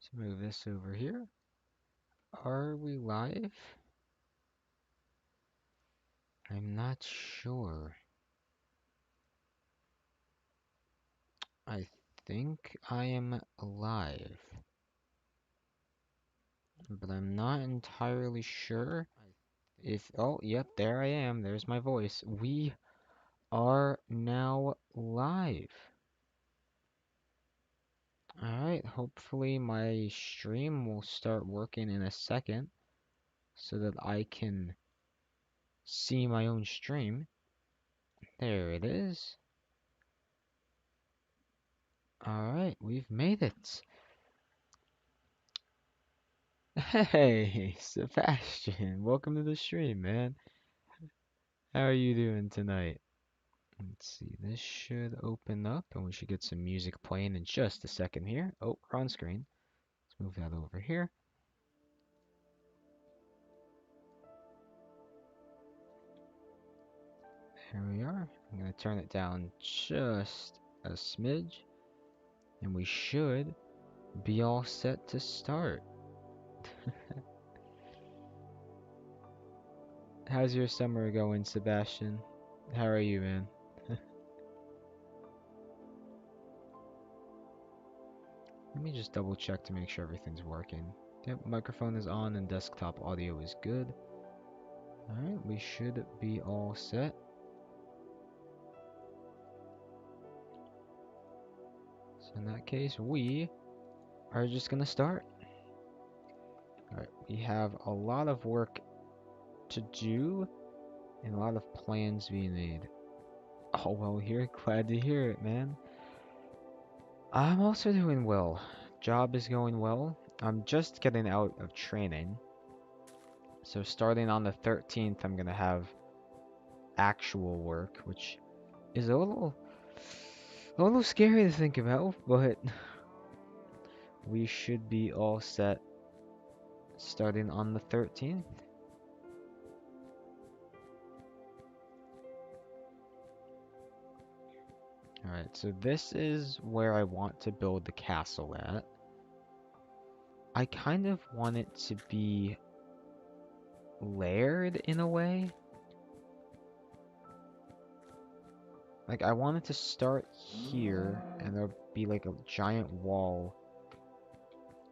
Let's move this over here. Are we live? I'm not sure. I think I am live, but I'm not entirely sure if... Oh, yep, there I am. There's my voice. We are now live. Alright, hopefully my stream will start working in a second so that I can see my own stream. There it is. Alright, we've made it. Hey, Sebastian, welcome to the stream, man. How are you doing tonight? Let's see, this should open up and we should get some music playing in just a second here. Oh, we're on screen. Let's move that over here. Here we are. I'm going to turn it down just a smidge and we should be all set to start. How's your summer going, Sebastian? How are you, man? Let me just double check to make sure everything's working. Yep, microphone is on and desktop audio is good. Alright, we should be all set. So in that case, we are just gonna start. Alright, we have a lot of work to do and a lot of plans being made. Oh, well, here, glad to hear it, man. I'm also doing well. Job is going well. I'm just getting out of training. So starting on the 13th, I'm gonna have actual work, which is a little scary to think about, but we should be all set starting on the 13th. Alright, so this is where I want to build the castle at. I kind of want it to be layered in a way. Like, I want it to start here, and there'll be like a giant wall.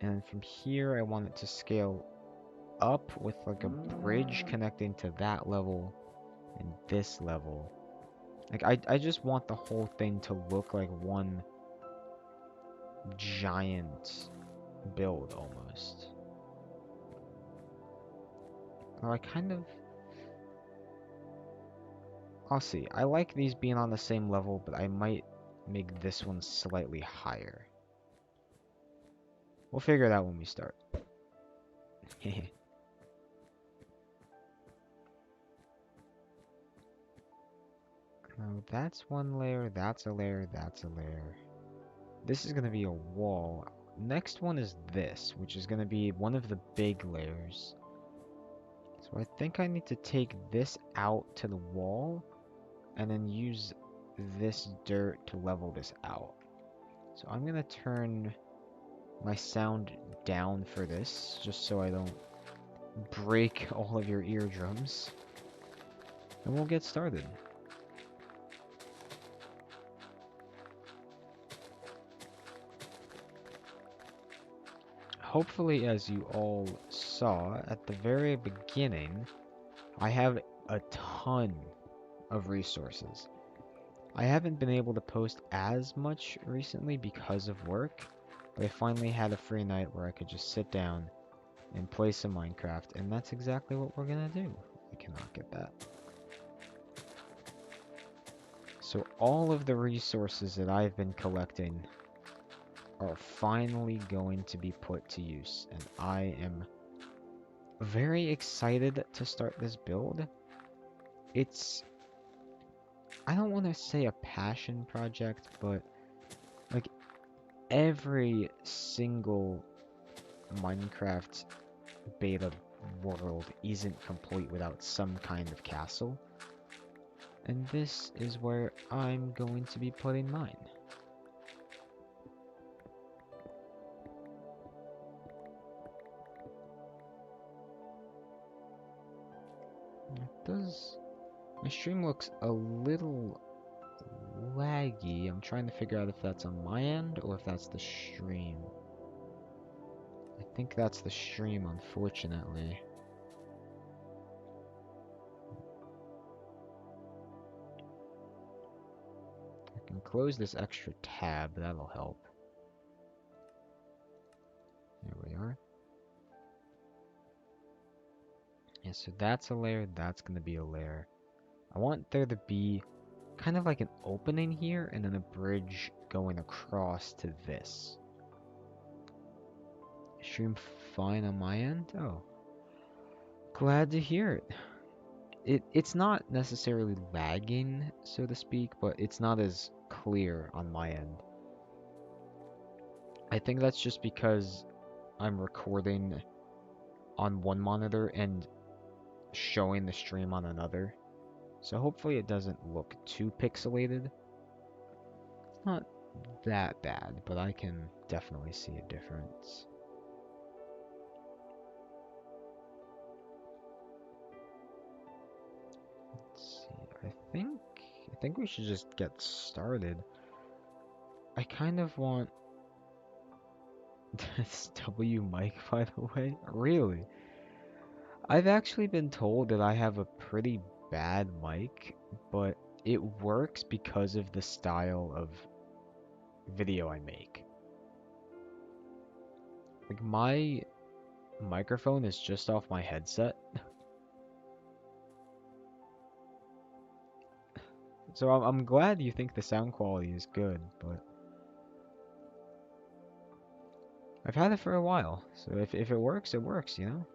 And from here, I want it to scale up with like a bridge connecting to that level and this level. Like, I just want the whole thing to look like one giant build, almost. Or I kind of... I'll see. I like these being on the same level, but I might make this one slightly higher. We'll figure it out when we start. Now, that's one layer, that's a layer, that's a layer. This is going to be a wall. Next one is this, which is going to be one of the big layers. So I think I need to take this out to the wall and then use this dirt to level this out. So I'm going to turn my sound down for this, just so I don't break all of your eardrums. And we'll get started. Hopefully, as you all saw at the very beginning, I have a ton of resources. I haven't been able to post as much recently because of work, but I finally had a free night where I could just sit down and play some Minecraft, and that's exactly what we're gonna do. I cannot get that. So all of the resources that I've been collecting are finally going to be put to use, and I am very excited to start this build. It's, I don't want to say a passion project, but like every single Minecraft beta world isn't complete without some kind of castle. And this is where I'm going to be putting mine. It does. My stream looks a little laggy. I'm trying to figure out if that's on my end or if that's the stream. I think that's the stream, unfortunately. I can close this extra tab, that'll help. There we are. Yeah, so that's a layer, that's going to be a layer. I want there to be kind of like an opening here and then a bridge going across to this. Stream fine on my end? Oh, glad to hear it. It's not necessarily lagging, so to speak, but it's not as clear on my end. I think that's just because I'm recording on one monitor and showing the stream on another. So hopefully it doesn't look too pixelated. It's not that bad, but I can definitely see a difference. Let's see. I think we should just get started. I kind of want this W mic, by the way. Really? I've actually been told that I have a pretty bad mic, but it works because of the style of video I make. Like, my microphone is just off my headset. So I'm glad you think the sound quality is good, but I've had it for a while, so if it works, it works, you know?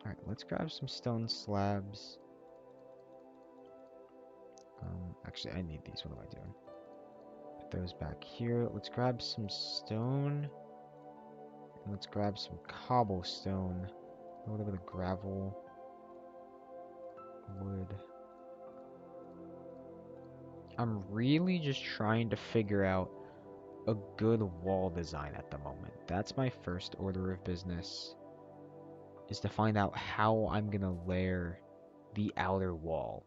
Alright, let's grab some stone slabs. Actually, I need these. What am I doing? Put those back here. Let's grab some stone. And let's grab some cobblestone. A little bit of gravel. Wood. I'm really just trying to figure out a good wall design at the moment. That's my first order of business, is to find out how I'm gonna layer the outer wall.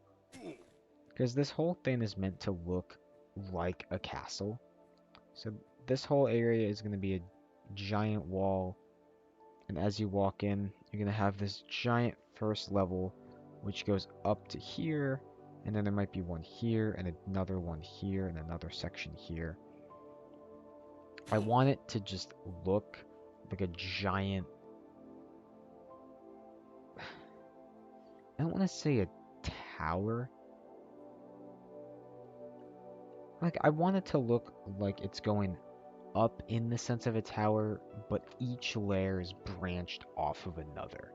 Because this whole thing is meant to look like a castle. So this whole area is gonna be a giant wall, and as you walk in, you're gonna have this giant first level which goes up to here, and then there might be one here, and another one here, and another section here. I want it to just look like a giant... I don't want to say a tower. Like, I want it to look like it's going up in the sense of a tower, but each layer is branched off of another.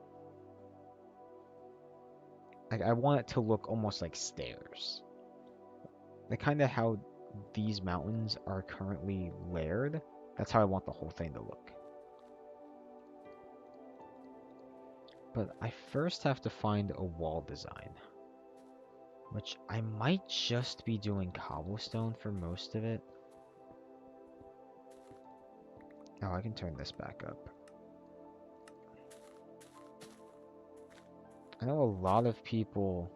Like, I want it to look almost like stairs. Like, kind of how these mountains are currently layered. That's how I want the whole thing to look. But I first have to find a wall design, which I might just be doing cobblestone for most of it. Oh, I can turn this back up. I know a lot of people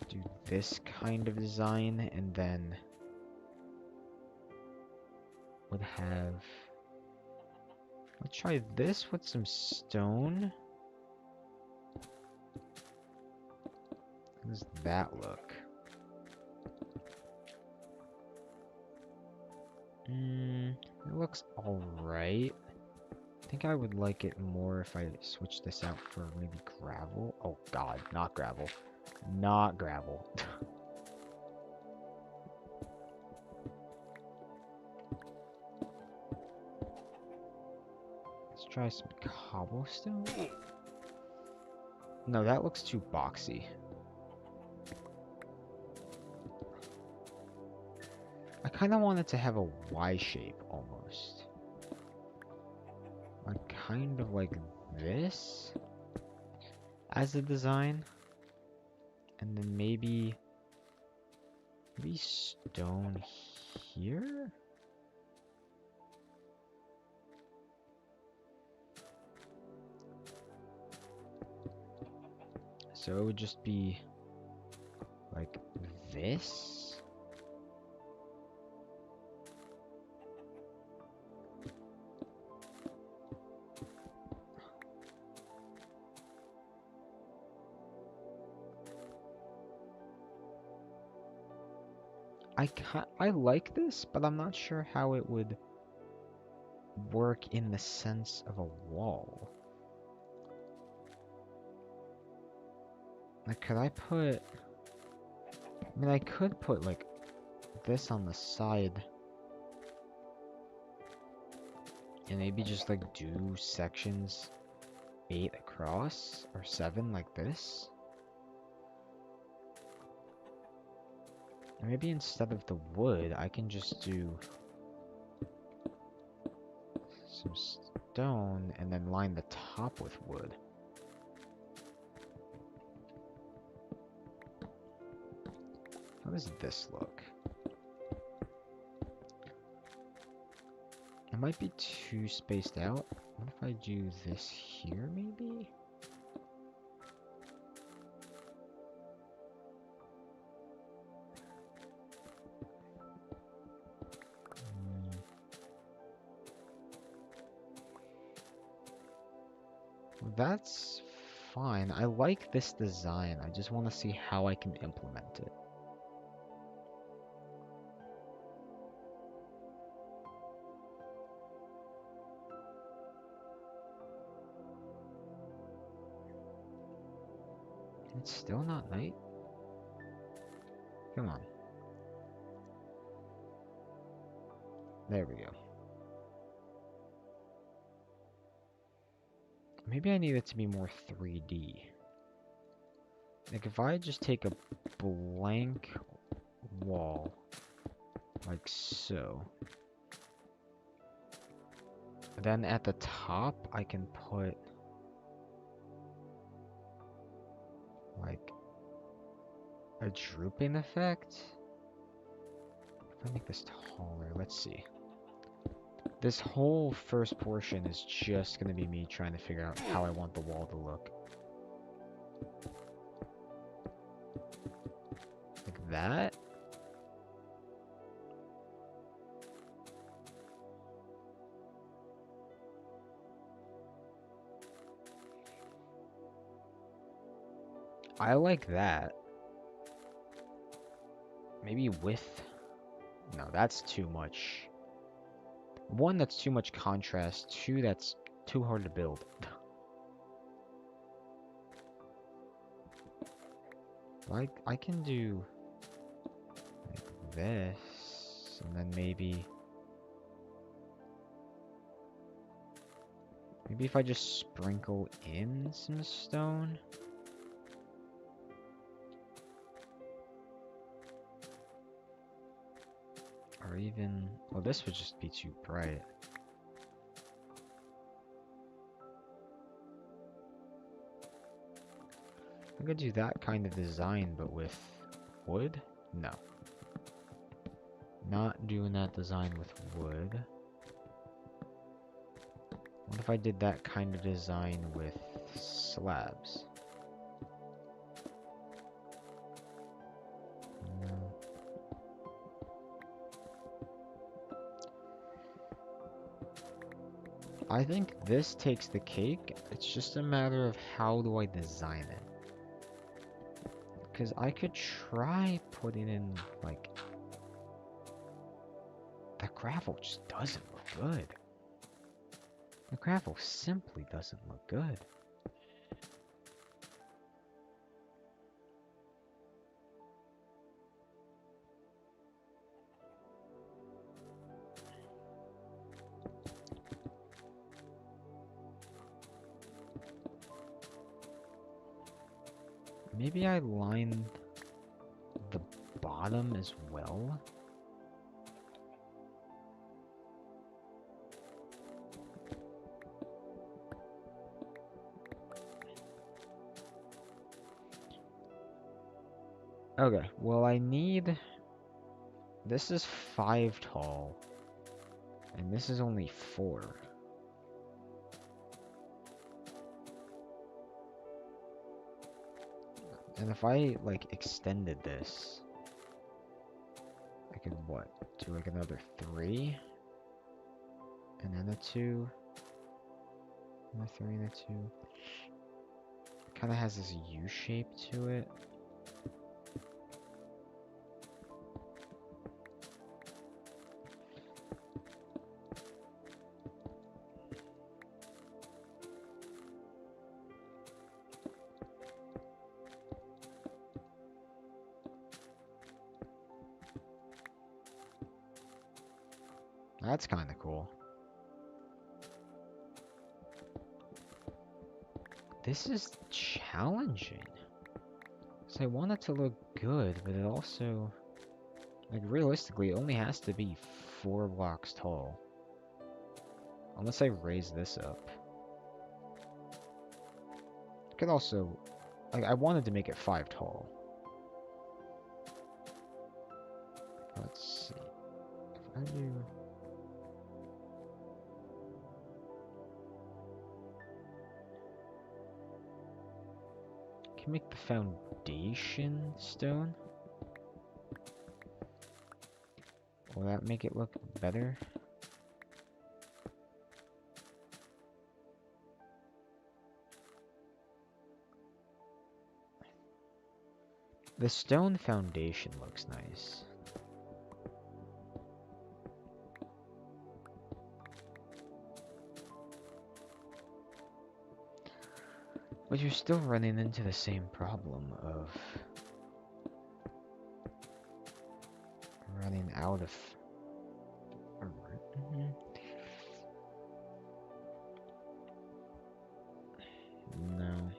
do this kind of design and then would have... Let's try this with some stone. How does that look? It looks alright. I think I would like it more if I switch this out for maybe gravel. Oh god, not gravel. Not gravel. Let's try some cobblestone. No, that looks too boxy. I kind of want it to have a Y shape almost. Like kind of like this as a design. And then maybe stone here? So it would just be like this. I like this, but I'm not sure how it would work in the sense of a wall. Like, could I put... I mean, I could put, like, this on the side. And maybe just, like, do sections 8 across, or 7 like this. Or maybe instead of the wood, I can just do some stone and then line the top with wood. How does this look? It might be too spaced out. What if I do this here, maybe? That's fine. I like this design. I just want to see how I can implement it. It's still not night. Come on. There we go. Maybe I need it to be more 3D. Like if I just take a blank wall, like so. Then at the top, I can put like a drooping effect. If I make this taller, let's see. This whole first portion is just gonna be me trying to figure out how I want the wall to look. Like that? I like that. Maybe with... No, that's too much. One, that's too much contrast. Two, that's too hard to build. Like, I can do like this, and then maybe if I just sprinkle in some stone. Or even, well, this would just be too bright. I could do that kind of design, but with wood? No. Not doing that design with wood. What if I did that kind of design with slabs? No. I think this takes the cake. It's just a matter of how do I design it. Because I could try putting in, like... The gravel just doesn't look good. The gravel simply doesn't look good. Maybe I line the bottom as well. Okay, well I need... This is 5 tall. And this is only 4. And if I, like, extended this, I could, what, do, like, another 3? And then a 2. And a 3 and a 2. It kind of has this U shape to it. That's kind of cool. This is challenging. So I want it to look good, but it also, like, realistically, it only has to be 4 blocks tall. Unless I raise this up. I could also, like, I wanted to make it 5 tall. Let's see. If I do... Can make the foundation stone. Will that make it look better? The stone foundation looks nice. But you're still running into the same problem of running out of... No.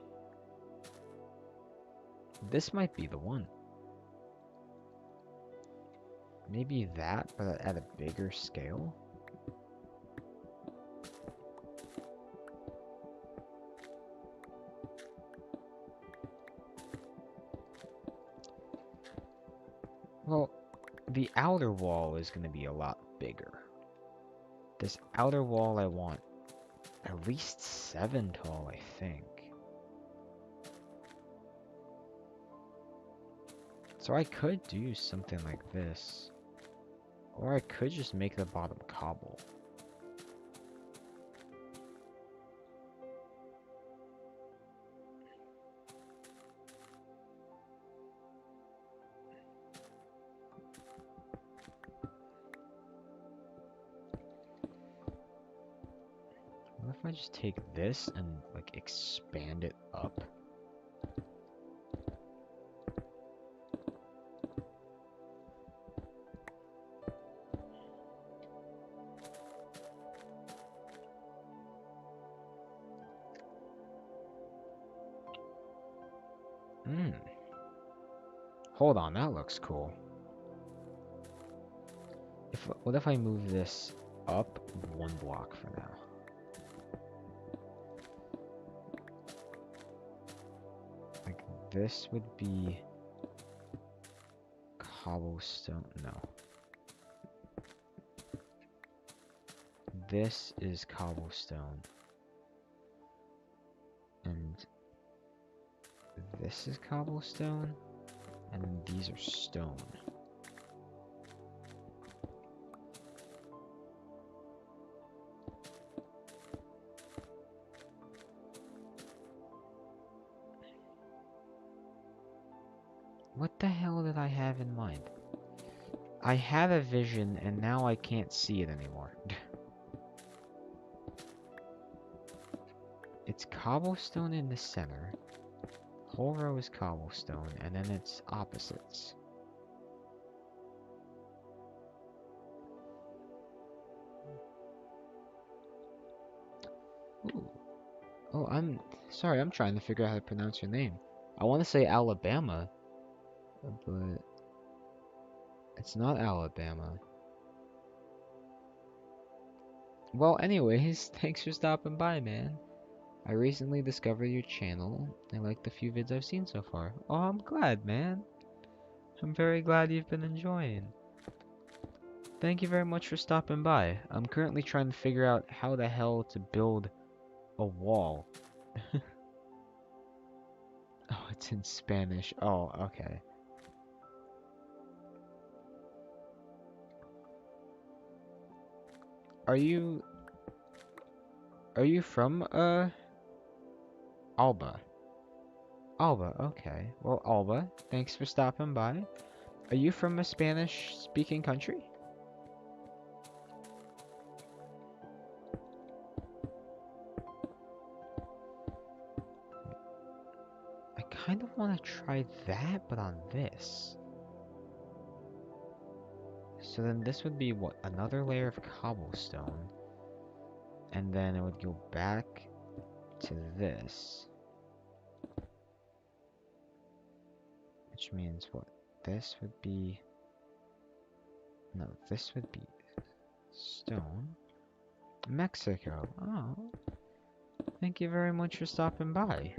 This might be the one. Maybe that, but at a bigger scale? Well, the outer wall is going to be a lot bigger. This outer wall I want at least 7 tall, I think. So I could do something like this. Or I could just make the bottom cobble. What if I just take this and, like, expand it up? Hold on, that looks cool. What if I move this up 1 block for now? Like, this would be cobblestone. No. This is cobblestone. And this is cobblestone. And then these are stone. What the hell did I have in mind? I had a vision and now I can't see it anymore. It's cobblestone in the center. Whole row is cobblestone, and then it's opposites. Ooh. Oh, I'm sorry, I'm trying to figure out how to pronounce your name. I want to say Alabama, but it's not Alabama. Well, anyways, thanks for stopping by, man. I recently discovered your channel. I like the few vids I've seen so far. Oh, I'm glad, man. I'm very glad you've been enjoying. Thank you very much for stopping by. I'm currently trying to figure out how the hell to build a wall. Oh, It's in Spanish. Oh, okay. Are you from Alba? Alba, okay. Well, Alba, thanks for stopping by. Are you from a Spanish-speaking country? I kind of want to try that, but on this. So then this would be, what, another layer of cobblestone. And then it would go back to this. Which means what? This would be... No, this would be stone. Mexico. Oh, thank you very much for stopping by.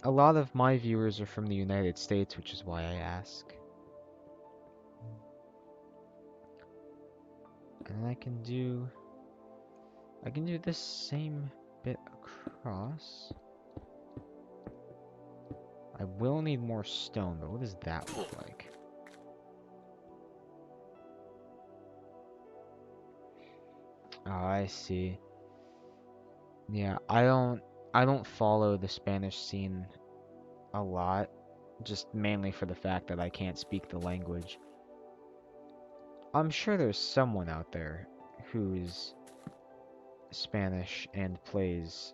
A lot of my viewers are from the United States, which is why I ask. And I can do this same bit across. I will need more stone, but what does that look like? Oh, I see. Yeah, I don't follow the Spanish scene a lot, just mainly for the fact that I can't speak the language. I'm sure there's someone out there who's Spanish and plays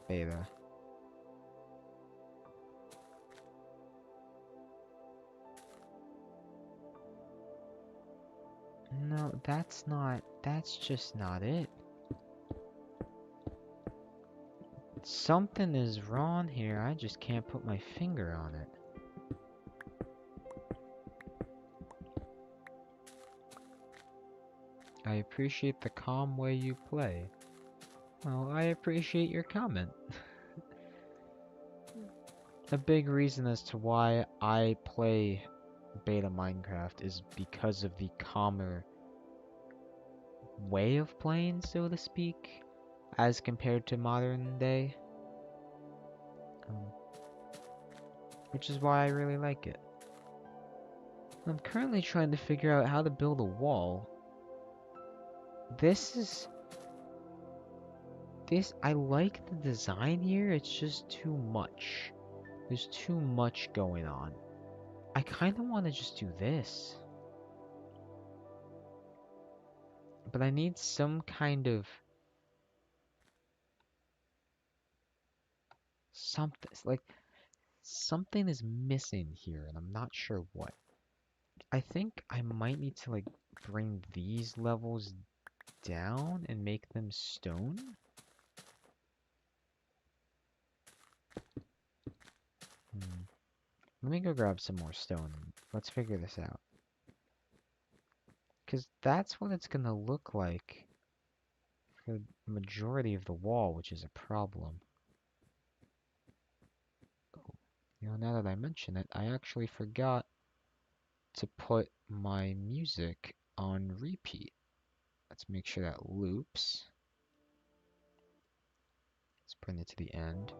beta. No, that's just not it. Something is wrong here, I just can't put my finger on it. I appreciate the calm way you play. Well, I appreciate your comment. A big reason as to why I play beta Minecraft is because of the calmer way of playing, so to speak, as compared to modern day. Which is why I really like it. I'm currently trying to figure out how to build a wall. I like the design here, it's just too much. There's too much going on. I kind of want to just do this. But I need some kind of... something, like, something is missing here, and I'm not sure what. I think I might need to, like, bring these levels down and make them stone. Let me go grab some more stone. Let's figure this out. Because that's what it's gonna look like for the majority of the wall, which is a problem. Oh, you know, now that I mention it, I actually forgot to put my music on repeat. Let's make sure that loops. Let's bring it to the end.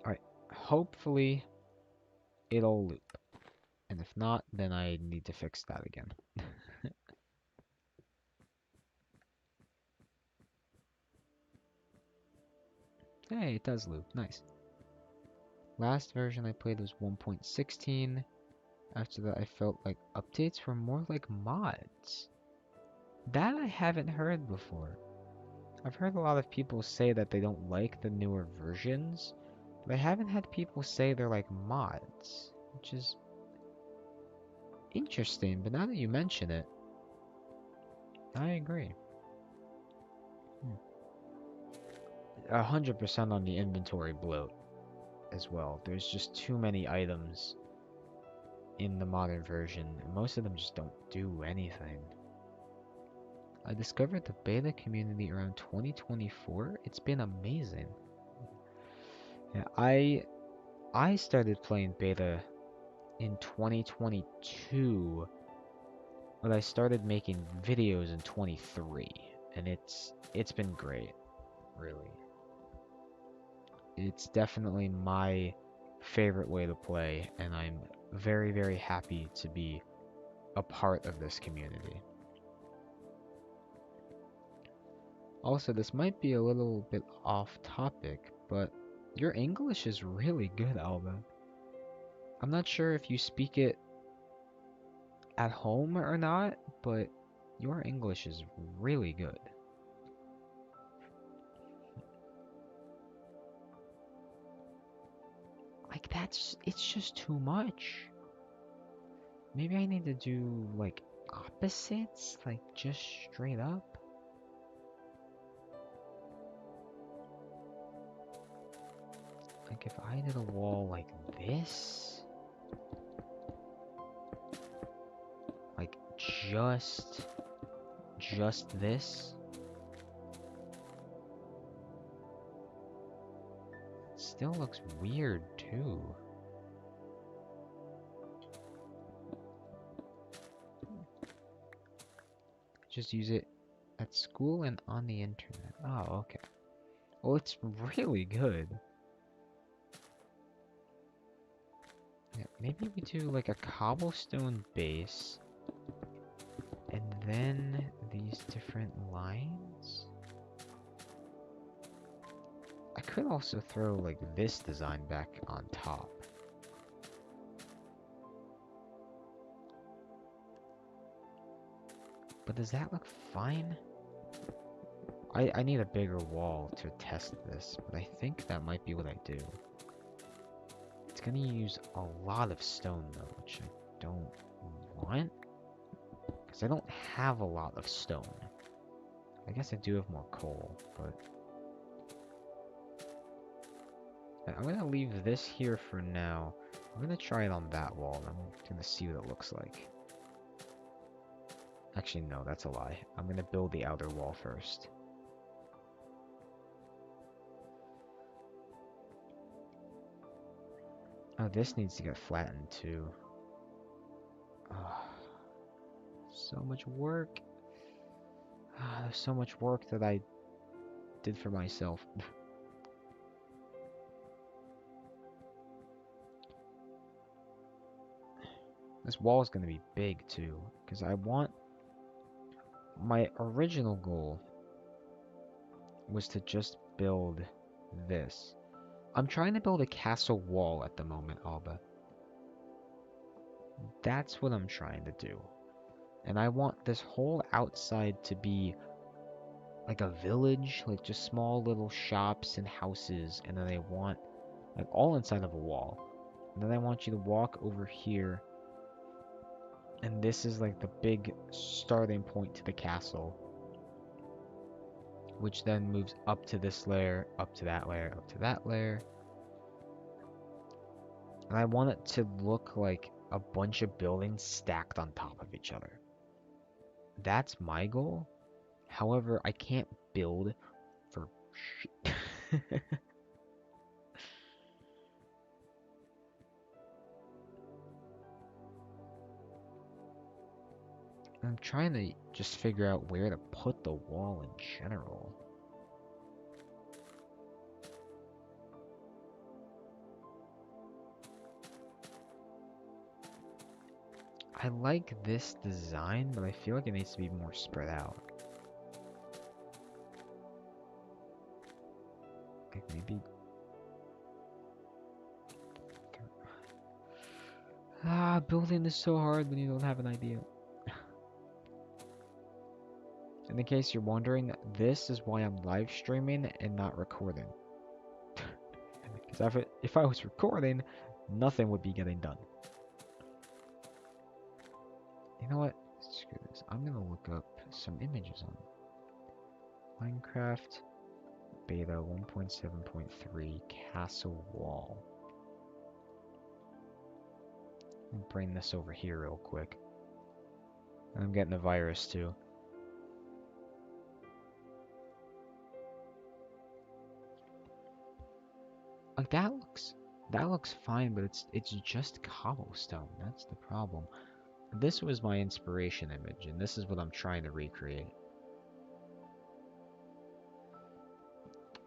Alright, hopefully it'll loop. And if not, then I need to fix that again. Hey, it does loop. Nice. Last version I played was 1.16. After that, I felt like updates were more like mods. That I haven't heard before. I've heard a lot of people say that they don't like the newer versions, but I haven't had people say they're like mods, which is interesting, but now that you mention it, I agree. 100% on the inventory bloat as well. There's just too many items in the modern version, and most of them just don't do anything. I discovered the beta community around 2024. It's been amazing. Yeah, I started playing beta in 2022, but I started making videos in 23, and it's been great. really. It's definitely my favorite way to play, and I'm very, very happy to be a part of this community. Also, this might be a little bit off topic, but your English is really good, Alba. I'm not sure if you speak it at home or not, but your English is really good. Like, it's just too much. Maybe I need to do, like, opposites? Like, just straight up? Like, if I did a wall like this? Like, just this? It still looks weird, too. Just use it at school and on the internet. Oh, okay. Well, it's really good. Yeah, maybe we do like a cobblestone base and then these different lines. I could also throw like this design back on top. But does that look fine? I need a bigger wall to test this, but I think that might be what I do. It's gonna use a lot of stone though, which I don't want. Because I don't have a lot of stone. I guess I do have more coal, but... I'm gonna leave this here for now. I'm gonna try it on that wall, and I'm gonna see what it looks like. Actually, no, that's a lie. I'm gonna build the outer wall first. Oh, this needs to get flattened too. Oh, so much work. There's so much work that I did for myself. This wall is gonna be big too, because I want... My original goal was to just build this. I'm trying to build a castle wall at the moment, Alba. That's what I'm trying to do. And I want this whole outside to be like a village, like just small little shops and houses, and then I want like all inside of a wall. And then I want you to walk over here, and this is like the big starting point to the castle, which then moves up to this layer, up to that layer, up to that layer. And I want it to look like a bunch of buildings stacked on top of each other. That's my goal. However, I can't build for shit. I'm trying to just figure out where to put the wall in general. I like this design, but I feel like it needs to be more spread out. Like maybe... building is so hard when you don't have an idea. In the case you're wondering, this is why I'm live streaming and not recording. Because if I was recording, nothing would be getting done. You know what? Screw this. I'm gonna look up some images on Minecraft Beta 1.7.3 Castle Wall. I'll bring this over here real quick. I'm getting a virus too. Like that looks fine, but it's just cobblestone. That's the problem. This was my inspiration image, and this is what I'm trying to recreate.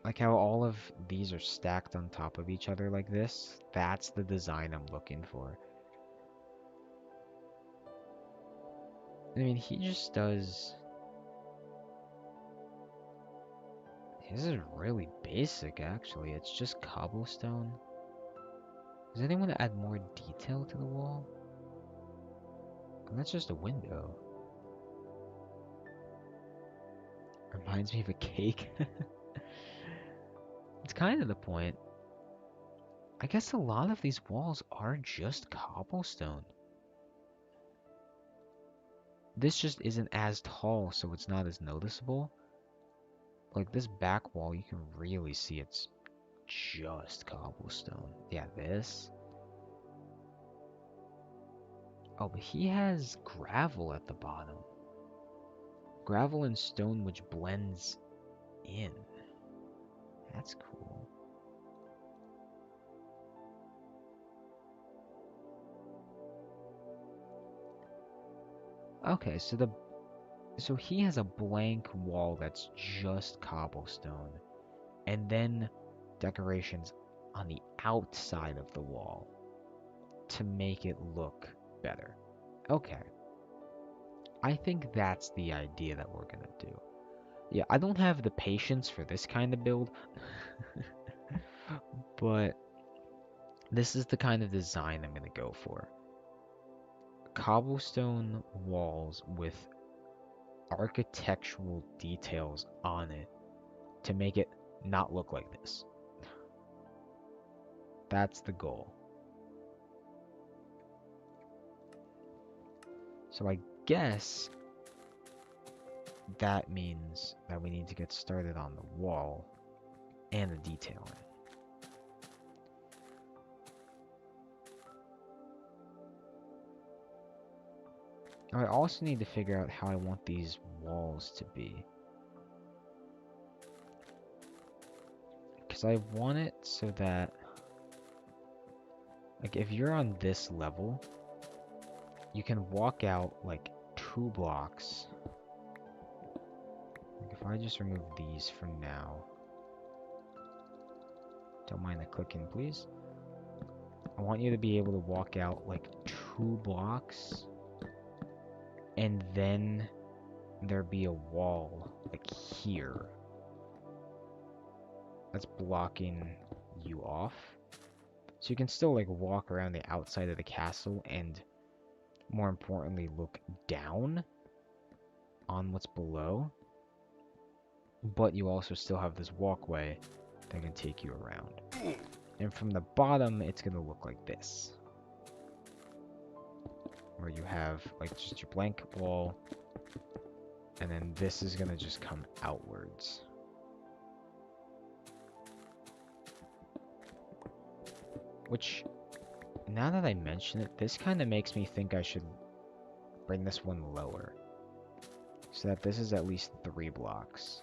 Like how all of these are stacked on top of each other like this. That's the design I'm looking for. I mean, he just does... This is really basic, actually. It's just cobblestone. Does anyone add more detail to the wall? And that's just a window. Reminds me of a cake. It's kind of the point. I guess a lot of these walls are just cobblestone. This just isn't as tall, so it's not as noticeable. Like this back wall, you can really see it's just cobblestone. Yeah, this. Oh, but he has gravel at the bottom. Gravel and stone which blends in. That's cool. Okay, so he has a blank wall that's just cobblestone, and then decorations on the outside of the wall to make it look better. Okay. I think that's the idea that we're gonna do. Yeah, I don't have the patience for this kind of build, but this is the kind of design I'm gonna go for. Cobblestone walls with architectural details on it to make it not look like this. That's the goal. So I guess that means that we need to get started on the wall and the detailing. I also need to figure out how I want these walls to be. Because I want it so that, like, if you're on this level, you can walk out, like, 2 blocks. Like, if I just remove these for now. Don't mind the clicking, please. I want you to be able to walk out, like, 2 blocks. And then there be a wall, like, here. That's blocking you off. So you can still, like, walk around the outside of the castle and, more importantly, look down on what's below. But you also still have this walkway that can take you around. And from the bottom, it's going to look like this. Where you have, like, just your blank wall. And then this is going to just come outwards. Which, now that I mention it, this kind of makes me think I should bring this one lower. So that this is at least 3 blocks.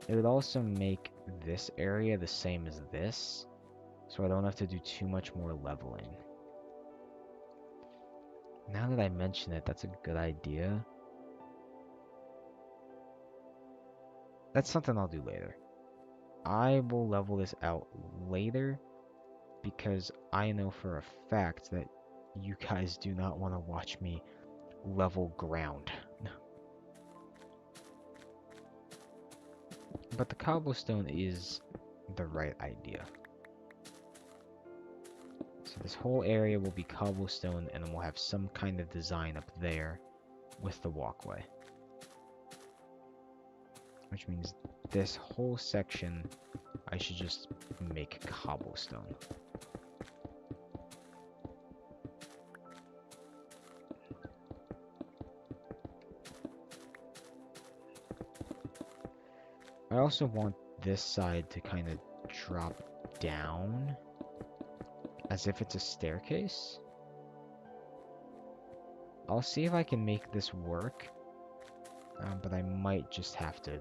It would also make this area the same as this, so I don't have to do too much more leveling. Now that I mention it, that's a good idea. That's something I'll do later. I will level this out later, because I know for a fact that you guys do not want to watch me level ground. But the cobblestone is the right idea. So this whole area will be cobblestone, and then we'll have some kind of design up there with the walkway. Which means this whole section, I should just make cobblestone. I also want this side to kind of drop down as if it's a staircase. I'll see if I can make this work, but I might just have to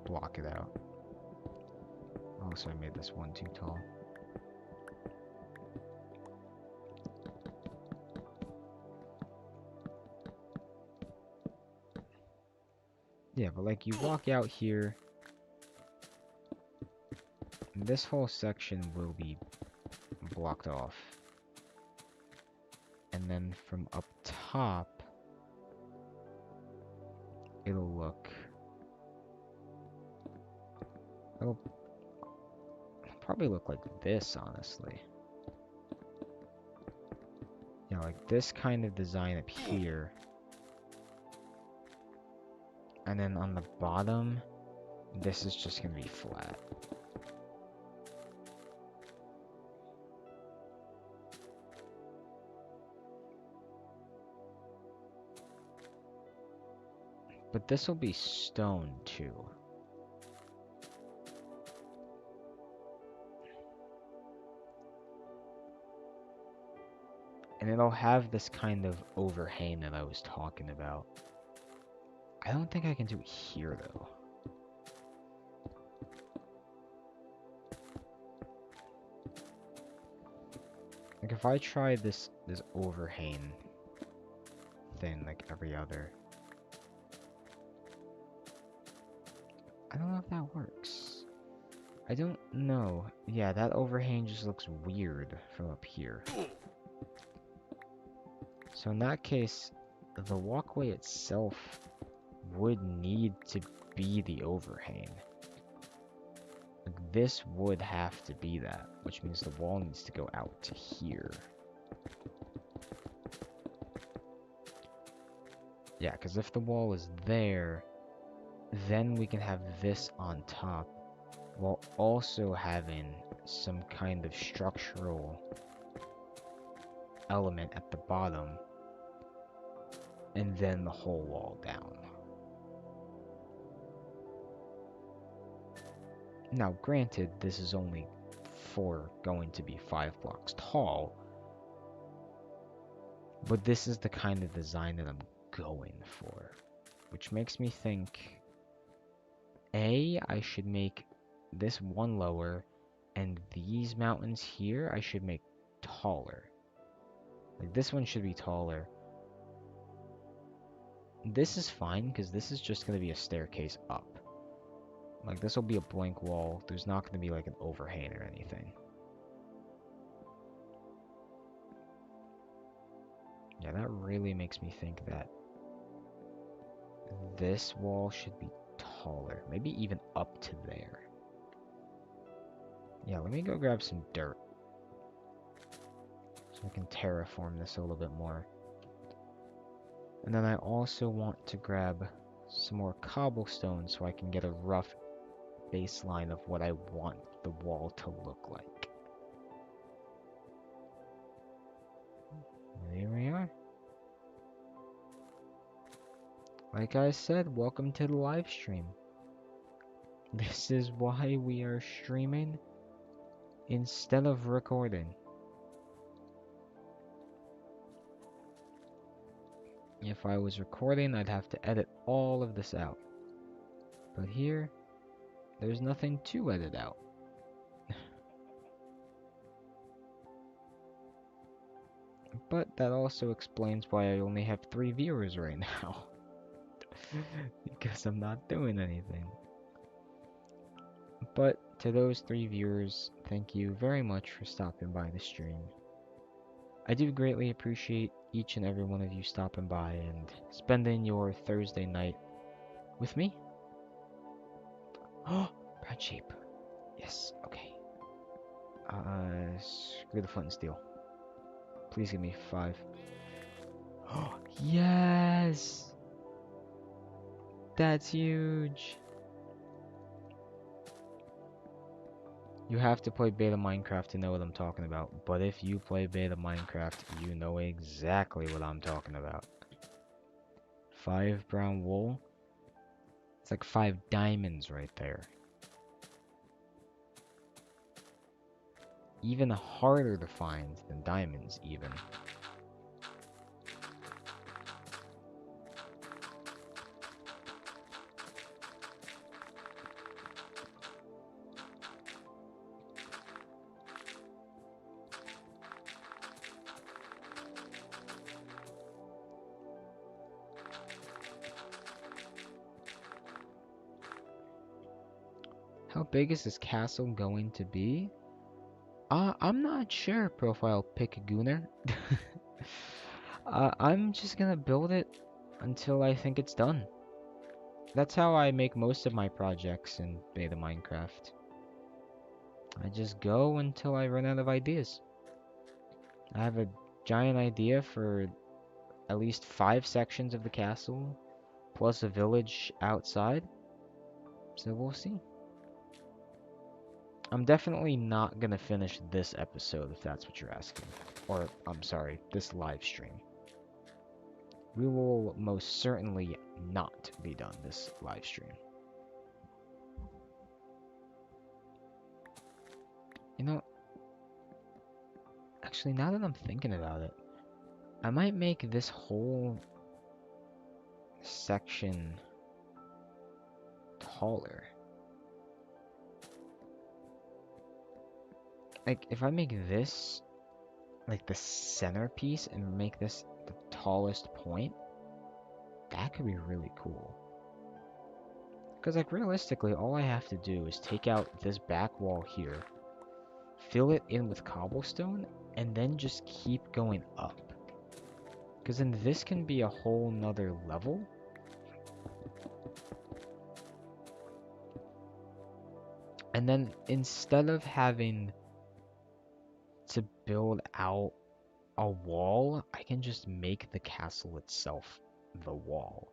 block it out. Also, I made this one too tall. Yeah, but like you walk out here, this whole section will be blocked off. And then from up top, it'll probably look like this, honestly. Yeah, like this kind of design up here. And then on the bottom, this is just gonna be flat. But this will be stone too. And it'll have this kind of overhang that I was talking about. I don't think I can do it here though. Like if I try this overhang thing like every other, I don't know if that works. I don't know. Yeah, that overhang just looks weird from up here. So in that case, the walkway itself would need to be the overhang. Like this would have to be that, which means the wall needs to go out to here. Yeah, because if the wall is there, then we can have this on top, while also having some kind of structural element at the bottom, and then the whole wall down. Now, granted, this is only going to be 5 blocks tall, but this is the kind of design that I'm going for, which makes me think, A, I should make this one lower, and these mountains here I should make taller. Like, this one should be taller. This is fine, because this is just going to be a staircase up. Like, this will be a blank wall. There's not going to be, like, an overhang or anything. Yeah, that really makes me think that this wall should be taller. Maybe even up to there. Yeah, let me go grab some dirt, so I can terraform this a little bit more. And then I also want to grab some more cobblestone so I can get a rough baseline of what I want the wall to look like. There we are. Like I said, welcome to the live stream. This is why we are streaming instead of recording. If I was recording, I'd have to edit all of this out. But here, there's nothing to edit out. But that also explains why I only have 3 viewers right now. Because I'm not doing anything. But to those 3 viewers, thank you very much for stopping by the stream. I do greatly appreciate each and every one of you stopping by and spending your Thursday night with me. Oh, brown sheep. Yes, okay. Screw the flint and steel. Please give me 5. Oh, yes! That's huge! You have to play beta Minecraft to know what I'm talking about. But if you play beta Minecraft, you know exactly what I'm talking about. 5 brown wool? It's like 5 diamonds right there. Even harder to find than diamonds, even. How big is this castle going to be? I'm not sure, Profile Pick Gooner. I'm just gonna build it until I think it's done. That's how I make most of my projects in Beta Minecraft. I just go until I run out of ideas. I have a giant idea for at least 5 sections of the castle, plus a village outside. So we'll see. I'm definitely not gonna finish this episode if that's what you're asking. Or, I'm sorry, this live stream. We will most certainly not be done this live stream. You know, actually, now that I'm thinking about it, I might make this whole section taller. Like, if I make this, like, the centerpiece and make this the tallest point, that could be really cool. Because, like, realistically, all I have to do is take out this back wall here, fill it in with cobblestone, and then just keep going up. Because then this can be a whole nother level. And then instead of having to build out a wall, I can just make the castle itself the wall.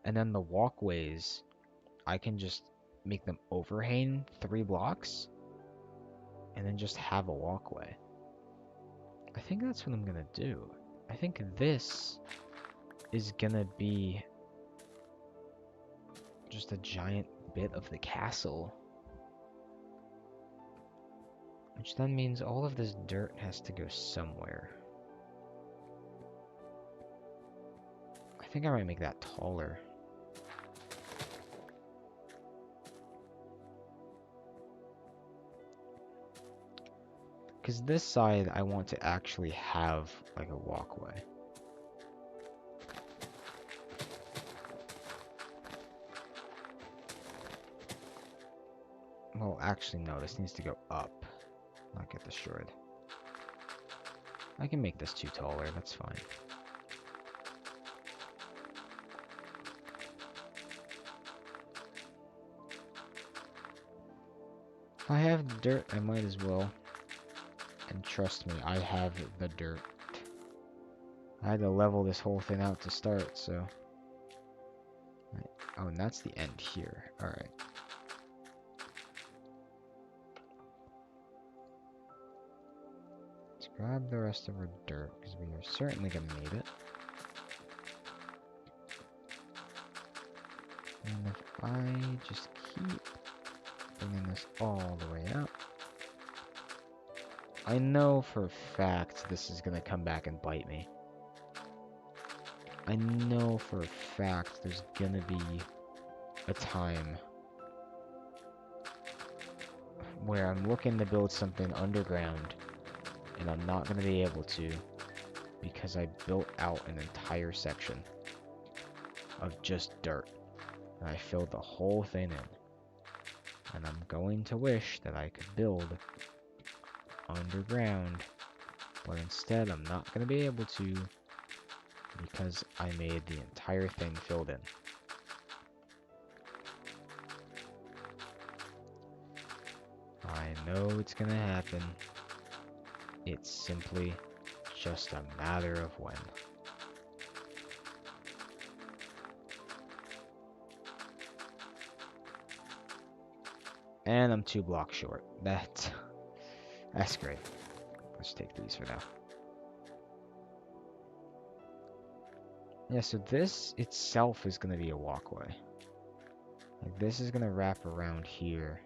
And then the walkways, I can just make them overhang 3 blocks and then just have a walkway. I think that's what I'm gonna do. I think this is gonna be just a giant bit of the castle. Which then means all of this dirt has to go somewhere. I think I might make that taller. Because this side, I want to actually have, like, a walkway. Well, actually, no, this needs to go up, not get destroyed. I can make this 2 taller, that's fine. If I have the dirt, I might as well. And trust me, I have the dirt. I had to level this whole thing out to start, so... Right. Oh, and that's the end here. Alright. Let's grab the rest of our dirt, because we are certainly going to need it. And if I just keep bringing this all the way up... I know for a fact this is going to come back and bite me. I know for a fact there's going to be a time where I'm looking to build something underground and I'm not going to be able to because I built out an entire section of just dirt and I filled the whole thing in. And I'm going to wish that I could build underground, but instead I'm not going to be able to because I made the entire thing filled in. I know it's gonna happen. It's simply just a matter of when. And I'm 2 blocks short. That's great. Let's take these for now. Yeah, so this itself is gonna be a walkway. Like, this is gonna wrap around here.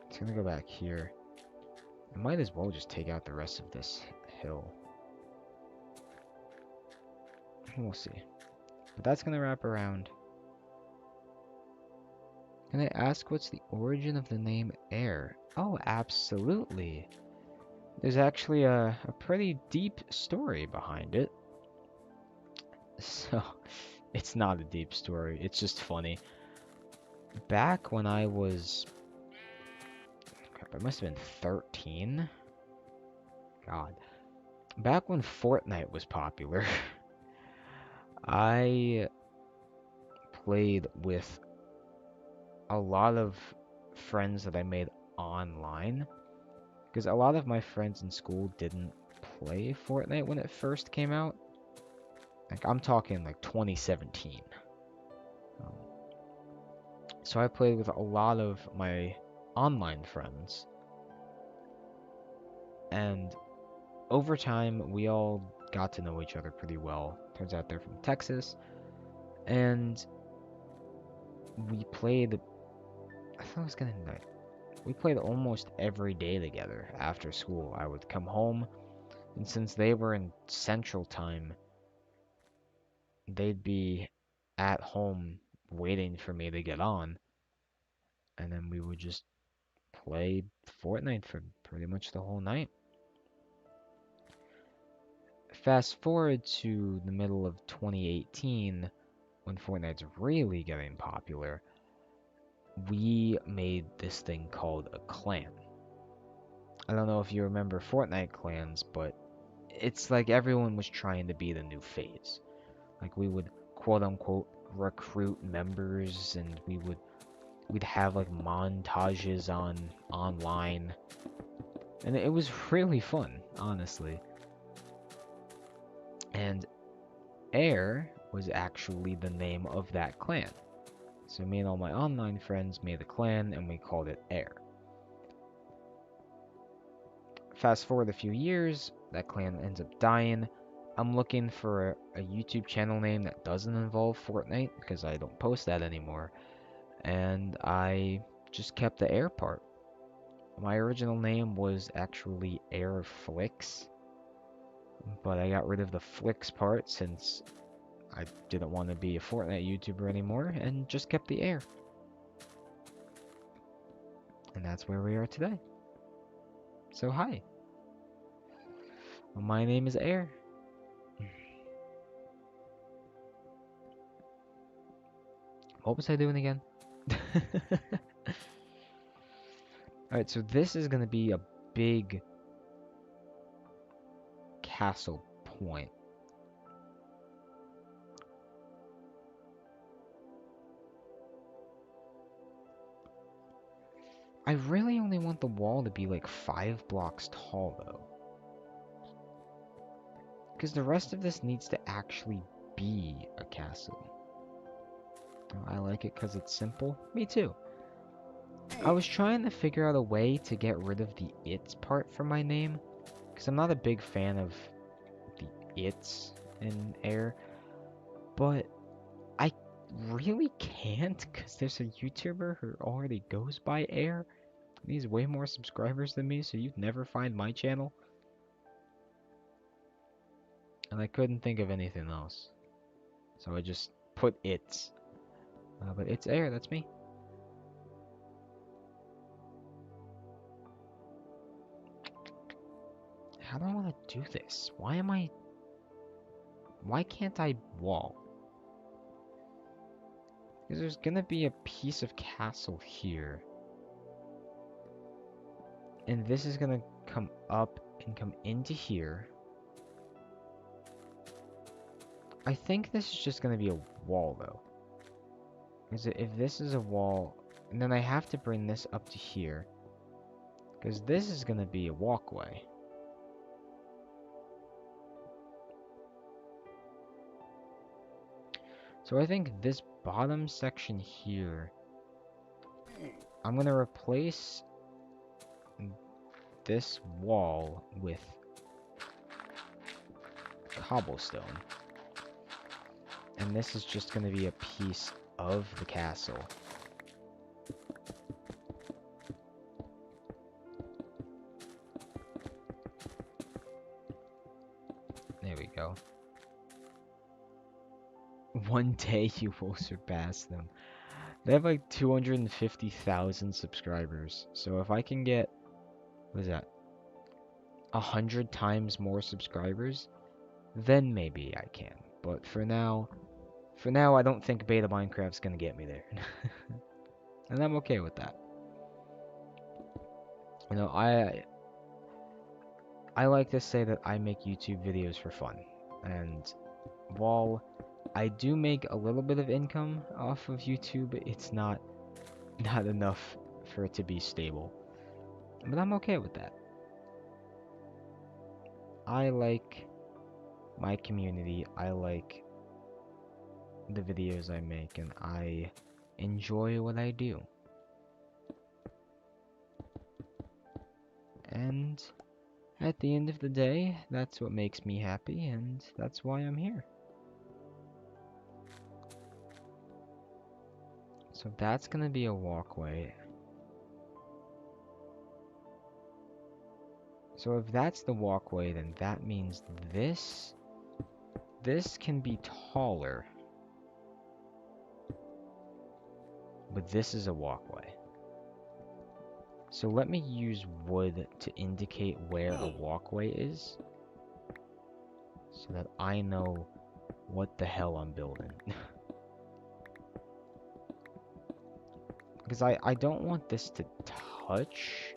It's gonna go back here. I might as well just take out the rest of this hill. We'll see. But that's gonna wrap around. Can I ask what's the origin of the name Air? Oh, absolutely. There's actually a pretty deep story behind it. So, It's not a deep story. It's just funny. Back when I was, crap, I must have been 13. God. Back when Fortnite was popular, I played with a lot of friends that I made online. Because a lot of my friends in school didn't play Fortnite when it first came out. Like, I'm talking like 2017. Um, so I played with a lot of my online friends. And over time, we all got to know each other pretty well. Turns out they're from Texas. And we played, I thought I was gonna, we played almost every day together after school. I would come home, and since they were in Central Time, they'd be at home waiting for me to get on, and then we would just play Fortnite for pretty much the whole night. Fast forward to the middle of 2018, when Fortnite's really getting popular, we made this thing called a clan. I don't know if you remember Fortnite clans, but it's like everyone was trying to be the new phase. Like we would quote unquote recruit members, and we'd have like montages on online, and it was really fun, honestly. And Air was actually the name of that clan. So me and all my online friends made a clan, and we called it Air. Fast forward a few years, that clan ends up dying. I'm looking for a YouTube channel name that doesn't involve Fortnite, because I don't post that anymore. And I just kept the Air part. My original name was actually Air Flicks, but I got rid of the Flicks part since I didn't want to be a Fortnite YouTuber anymore, and just kept the Air. And that's where we are today. So hi, my name is Air. What was I doing again? Alright, so this is going to be a big castle point. I really only want the wall to be like 5 blocks tall, though. Because the rest of this needs to actually be a castle. I like it because it's simple. Me too. I was trying to figure out a way to get rid of the it's part from my name, because I'm not a big fan of the it's in Air, but I really can't, because there's a YouTuber who already goes by Air. And he's way more subscribers than me, so you'd never find my channel. And I couldn't think of anything else, so I just put it's. But it's Air, that's me. How do I want to do this? Why can't I wall? Because there's gonna be a piece of castle here. And this is gonna come up and come into here. I think this is just gonna be a wall, though. Because if this is a wall, and then I have to bring this up to here. Because this is gonna be a walkway. So I think this bottom section here, I'm gonna replace this wall with cobblestone. And this is just gonna be a piece of the castle. There we go. One day you will surpass them. They have like 250,000 subscribers. So if I can get, what is that, 100 times more subscribers, then maybe I can. But for now, For now, I don't think beta Minecraft's gonna get me there. And I'm okay with that. You know, I like to say that I make YouTube videos for fun. And while I do make a little bit of income off of YouTube, it's not enough for it to be stable. But I'm okay with that. I like my community. I like the videos I make, and I enjoy what I do. And at the end of the day, that's what makes me happy, and that's why I'm here. So that's gonna be a walkway. So if that's the walkway, then that means this can be taller. But this is a walkway. So let me use wood to indicate where a walkway is, so that I know what the hell I'm building. Because I don't want this to touch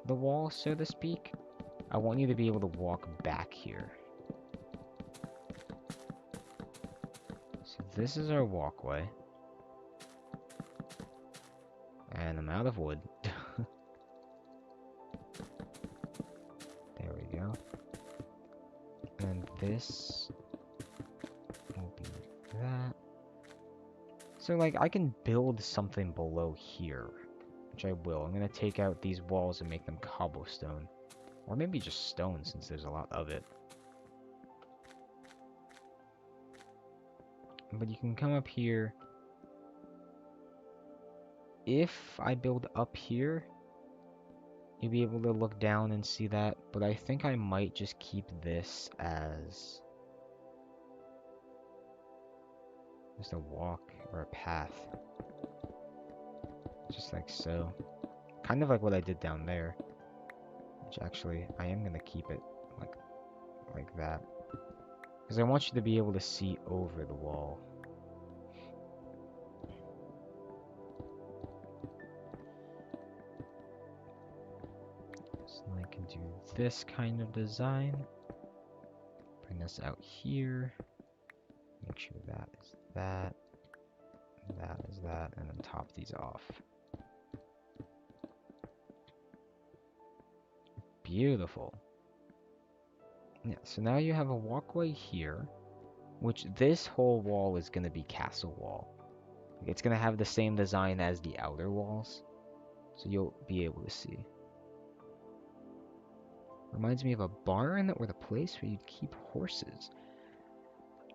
the wall, so to speak. I want you to be able to walk back here. So this is our walkway. And I'm out of wood. There we go. And this will be that. So, like, I can build something below here, which I will. I'm going to take out these walls and make them cobblestone. Or maybe just stone, since there's a lot of it. But you can come up here. If I build up here, you'll be able to look down and see that. But I think I might just keep this as just a walk or a path. Just like so. Kind of like what I did down there. Which actually, I am going to keep it like that. Because I want you to be able to see over the wall. So I can do this kind of design. Bring this out here. Make sure that is that. That is that. And then top these off. Beautiful. Yeah, so now you have a walkway here. Which this whole wall is going to be castle wall. It's going to have the same design as the outer walls. So you'll be able to see. Reminds me of a barn or the place where you'd keep horses.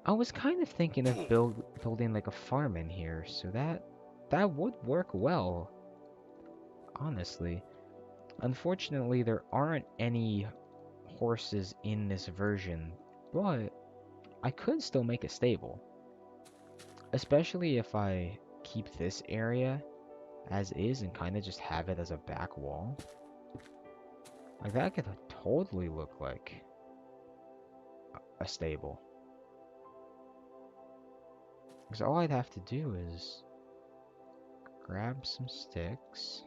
I was kind of thinking of building like a farm in here, so that would work well. Honestly. Unfortunately, there aren't any horses in this version, but I could still make a stable. Especially if I keep this area as is and kind of just have it as a back wall. Like, that could totally look like a stable. Because all I'd have to do is grab some sticks,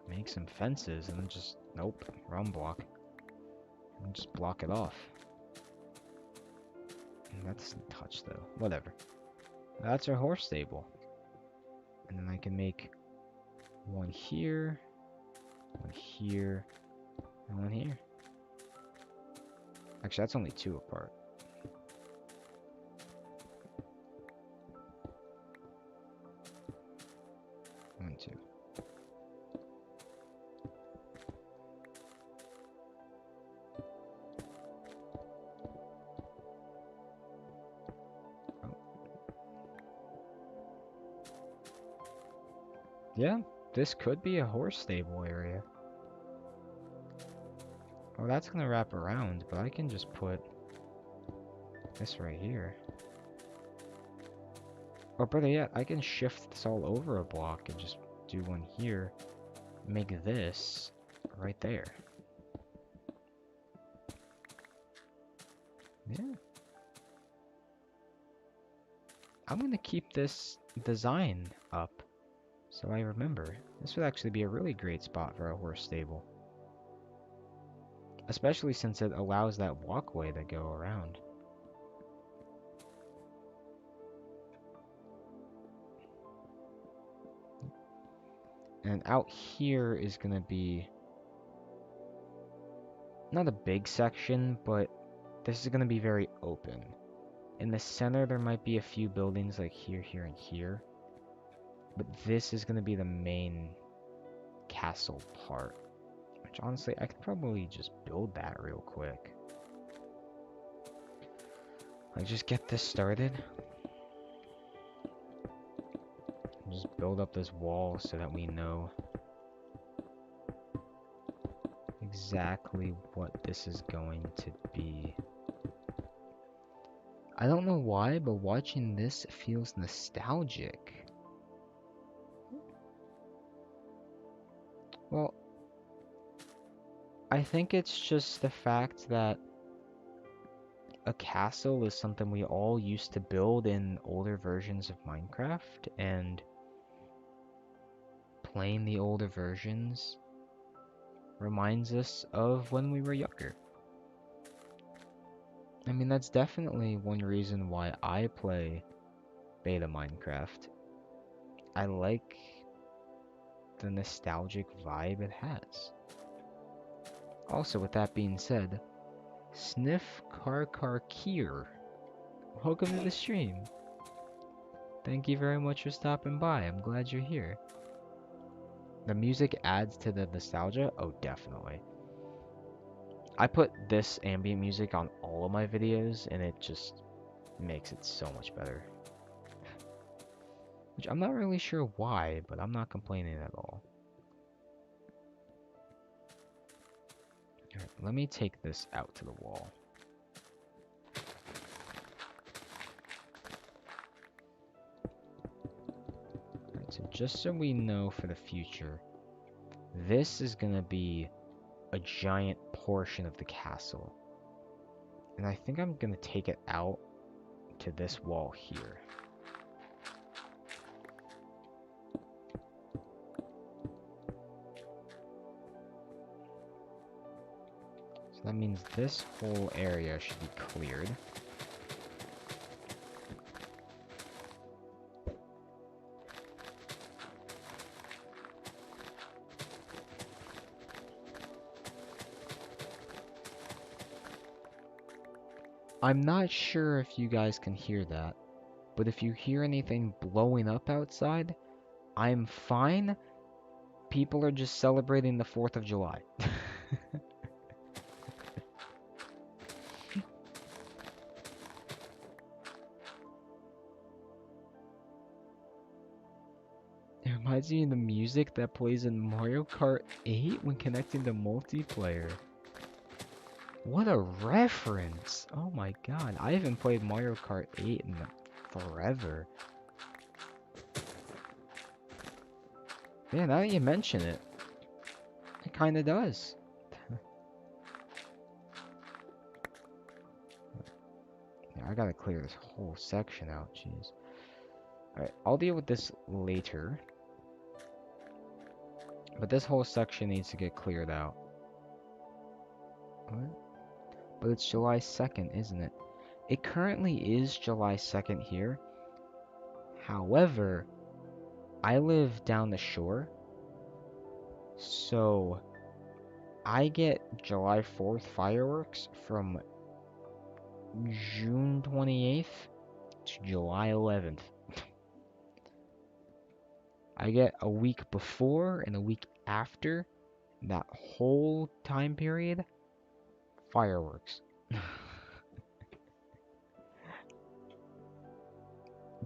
make some fences, and then just, nope, wrong block. And just block it off. And that doesn't touch though, whatever. That's our horse stable. And then I can make one here, and one here. Actually, that's only two apart. One, two. Oh. Yeah, this could be a horse stable area. Oh, that's gonna wrap around, but I can just put this right here. Or better yet, I can shift this all over a block and just do one here. Make this right there. Yeah. I'm gonna keep this design up so I remember. This would actually be a really great spot for a horse stable. Especially since it allows that walkway to go around. And out here is gonna be not a big section, but this is gonna be very open. In the center, there might be a few buildings like here, here, and here. But this is gonna be the main castle part. Which honestly, I could probably just build that real quick. Like, just get this started. Just build up this wall so that we know exactly what this is going to be. I don't know why, but watching this feels nostalgic. Well, I think it's just the fact that a castle is something we all used to build in older versions of Minecraft, and playing the older versions reminds us of when we were younger. I mean, that's definitely one reason why I play beta Minecraft. I like the nostalgic vibe it has. Also, with that being said, Sniff Karkar Kier, welcome to the stream. Thank you very much for stopping by. I'm glad you're here. The music adds to the nostalgia? Oh, definitely. I put this ambient music on all of my videos, and it just makes it so much better. Which I'm not really sure why, but I'm not complaining at all. Alright, let me take this out to the wall. Alright, so just so we know for the future, this is gonna be a giant portion of the castle. And I think I'm gonna take it out to this wall here. So that means this whole area should be cleared. I'm not sure if you guys can hear that, but if you hear anything blowing up outside, I'm fine. People are just celebrating the 4th of July. It reminds me of the music that plays in Mario Kart 8 when connecting to multiplayer. What a reference! Oh my god, I haven't played Mario Kart 8 in forever. Yeah, now that you mention it, it kinda does. Yeah, I gotta clear this whole section out, jeez. Alright, I'll deal with this later. But this whole section needs to get cleared out. What? But it's July 2nd, isn't it? It currently is July 2nd here. However, I live down the shore. So, I get July 4th fireworks from June 28th to July 11th. I get a week before and a week after that whole time period, fireworks.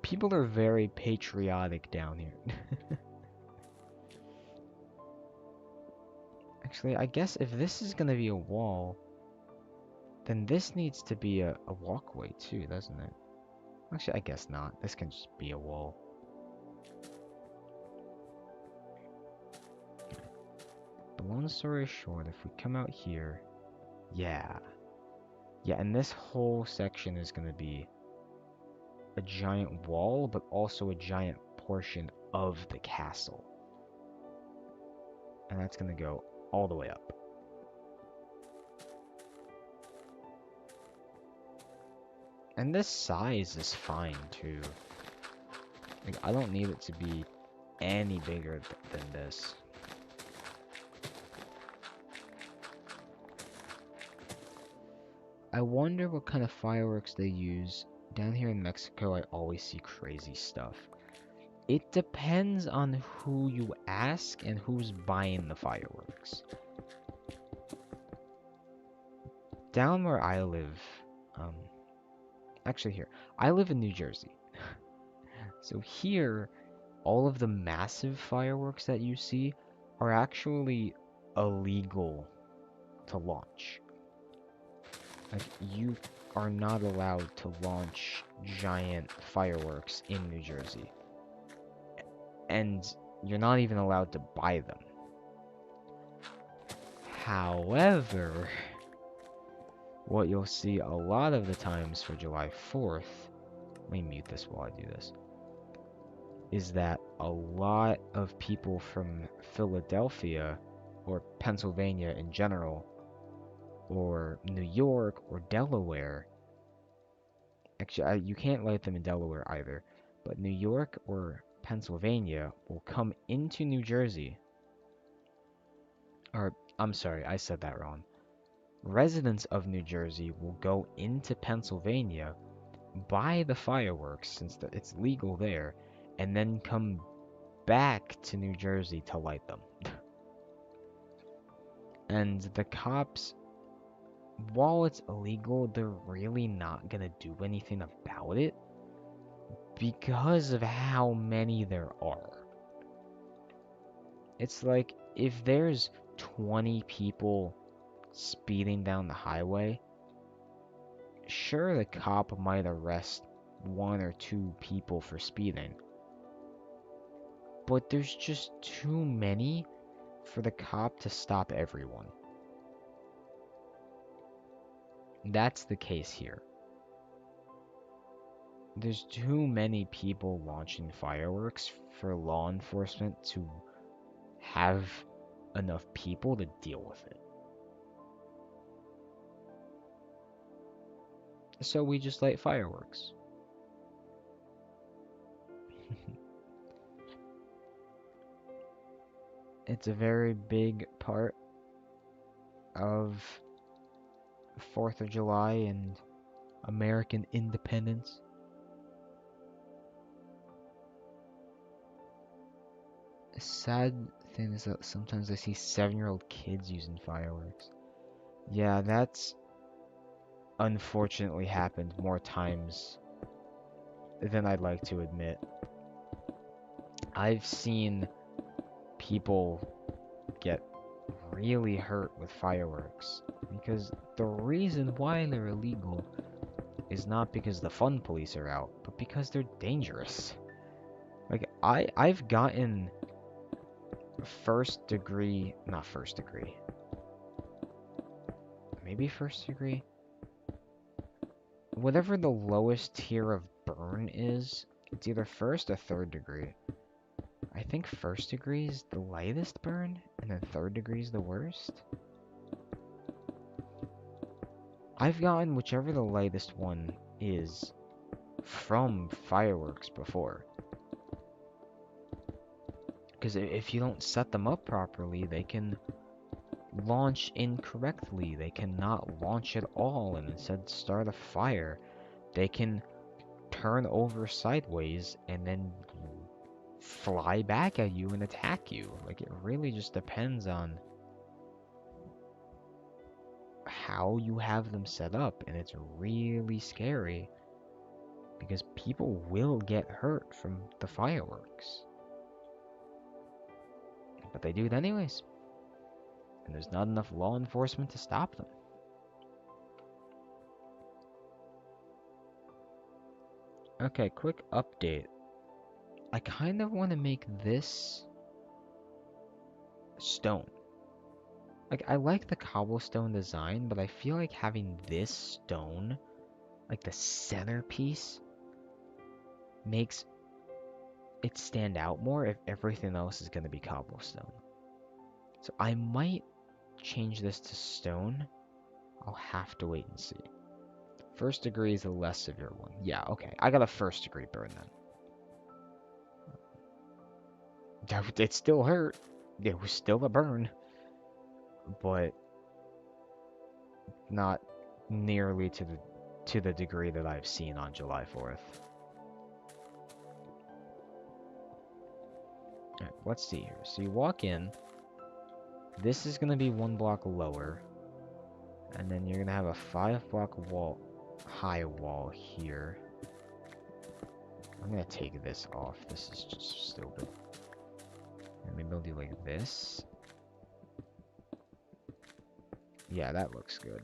People are very patriotic down here. Actually, I guess if this is gonna be a wall, then this needs to be a walkway too, doesn't it? Actually, I guess not. This can just be a wall. But long story short, if we come out here, yeah. Yeah, and this whole section is going to be a giant wall, but also a giant portion of the castle. And that's going to go all the way up. And this size is fine too. Like, I don't need it to be any bigger than this. I wonder what kind of fireworks they use. Down here in Mexico, I always see crazy stuff. It depends on who you ask and who's buying the fireworks. Down where I live, actually here, I live in New Jersey. So here, all of the massive fireworks that you see are actually illegal to launch. Like, you are not allowed to launch giant fireworks in New Jersey. And you're not even allowed to buy them. However, what you'll see a lot of the times for July 4th, let me mute this while I do this, is that a lot of people from Philadelphia or Pennsylvania in general, or New York or Delaware, actually, you can't light them in Delaware either, but New York or Pennsylvania will come into New Jersey. Or, I'm sorry, I said that wrong. Residents of New Jersey will go into Pennsylvania, buy the fireworks since it's legal there, and then come back to New Jersey to light them. And the cops, while it's illegal, they're really not gonna do anything about it because of how many there are. It's like, if there's 20 people speeding down the highway, sure, the cop might arrest 1 or 2 people for speeding, but there's just too many for the cop to stop everyone. That's the case here. There's too many people launching fireworks for law enforcement to have enough people to deal with it. So we just light fireworks. It's a very big part of 4th of July and American independence. A sad thing is that sometimes I see 7-year-old kids using fireworks. Yeah, that's unfortunately happened more times than I'd like to admit. I've seen people get really hurt with fireworks because the reason why they're illegal is not because the fun police are out, but because they're dangerous. Like, I've gotten not first degree, maybe first degree, whatever the lowest tier of burn is, it's either first or third degree. I think first degree is the lightest burn, and then third degree is the worst. I've gotten whichever the lightest one is from fireworks before. Because if you don't set them up properly, they can launch incorrectly. They cannot launch at all and instead start a fire. They can turn over sideways and then fly back at you and attack you. Like, it really just depends on how you have them set up, and it's really scary because people will get hurt from the fireworks. But they do it anyways. And there's not enough law enforcement to stop them. Okay, quick update. I kind of want to make this stone. Like, I like the cobblestone design, but I feel like having this stone, like the centerpiece, makes it stand out more if everything else is going to be cobblestone. So I might change this to stone. I'll have to wait and see. First degree is a less severe one. Yeah, okay. I got a first degree burn then. It still hurt. It was still a burn. But not nearly to the degree that I've seen on July 4th. Alright, let's see here. So you walk in. This is going to be 1 block lower. And then you're going to have a 5 block high wall here. I'm going to take this off. This is just stupid. And maybe I'll do like this. Yeah, that looks good.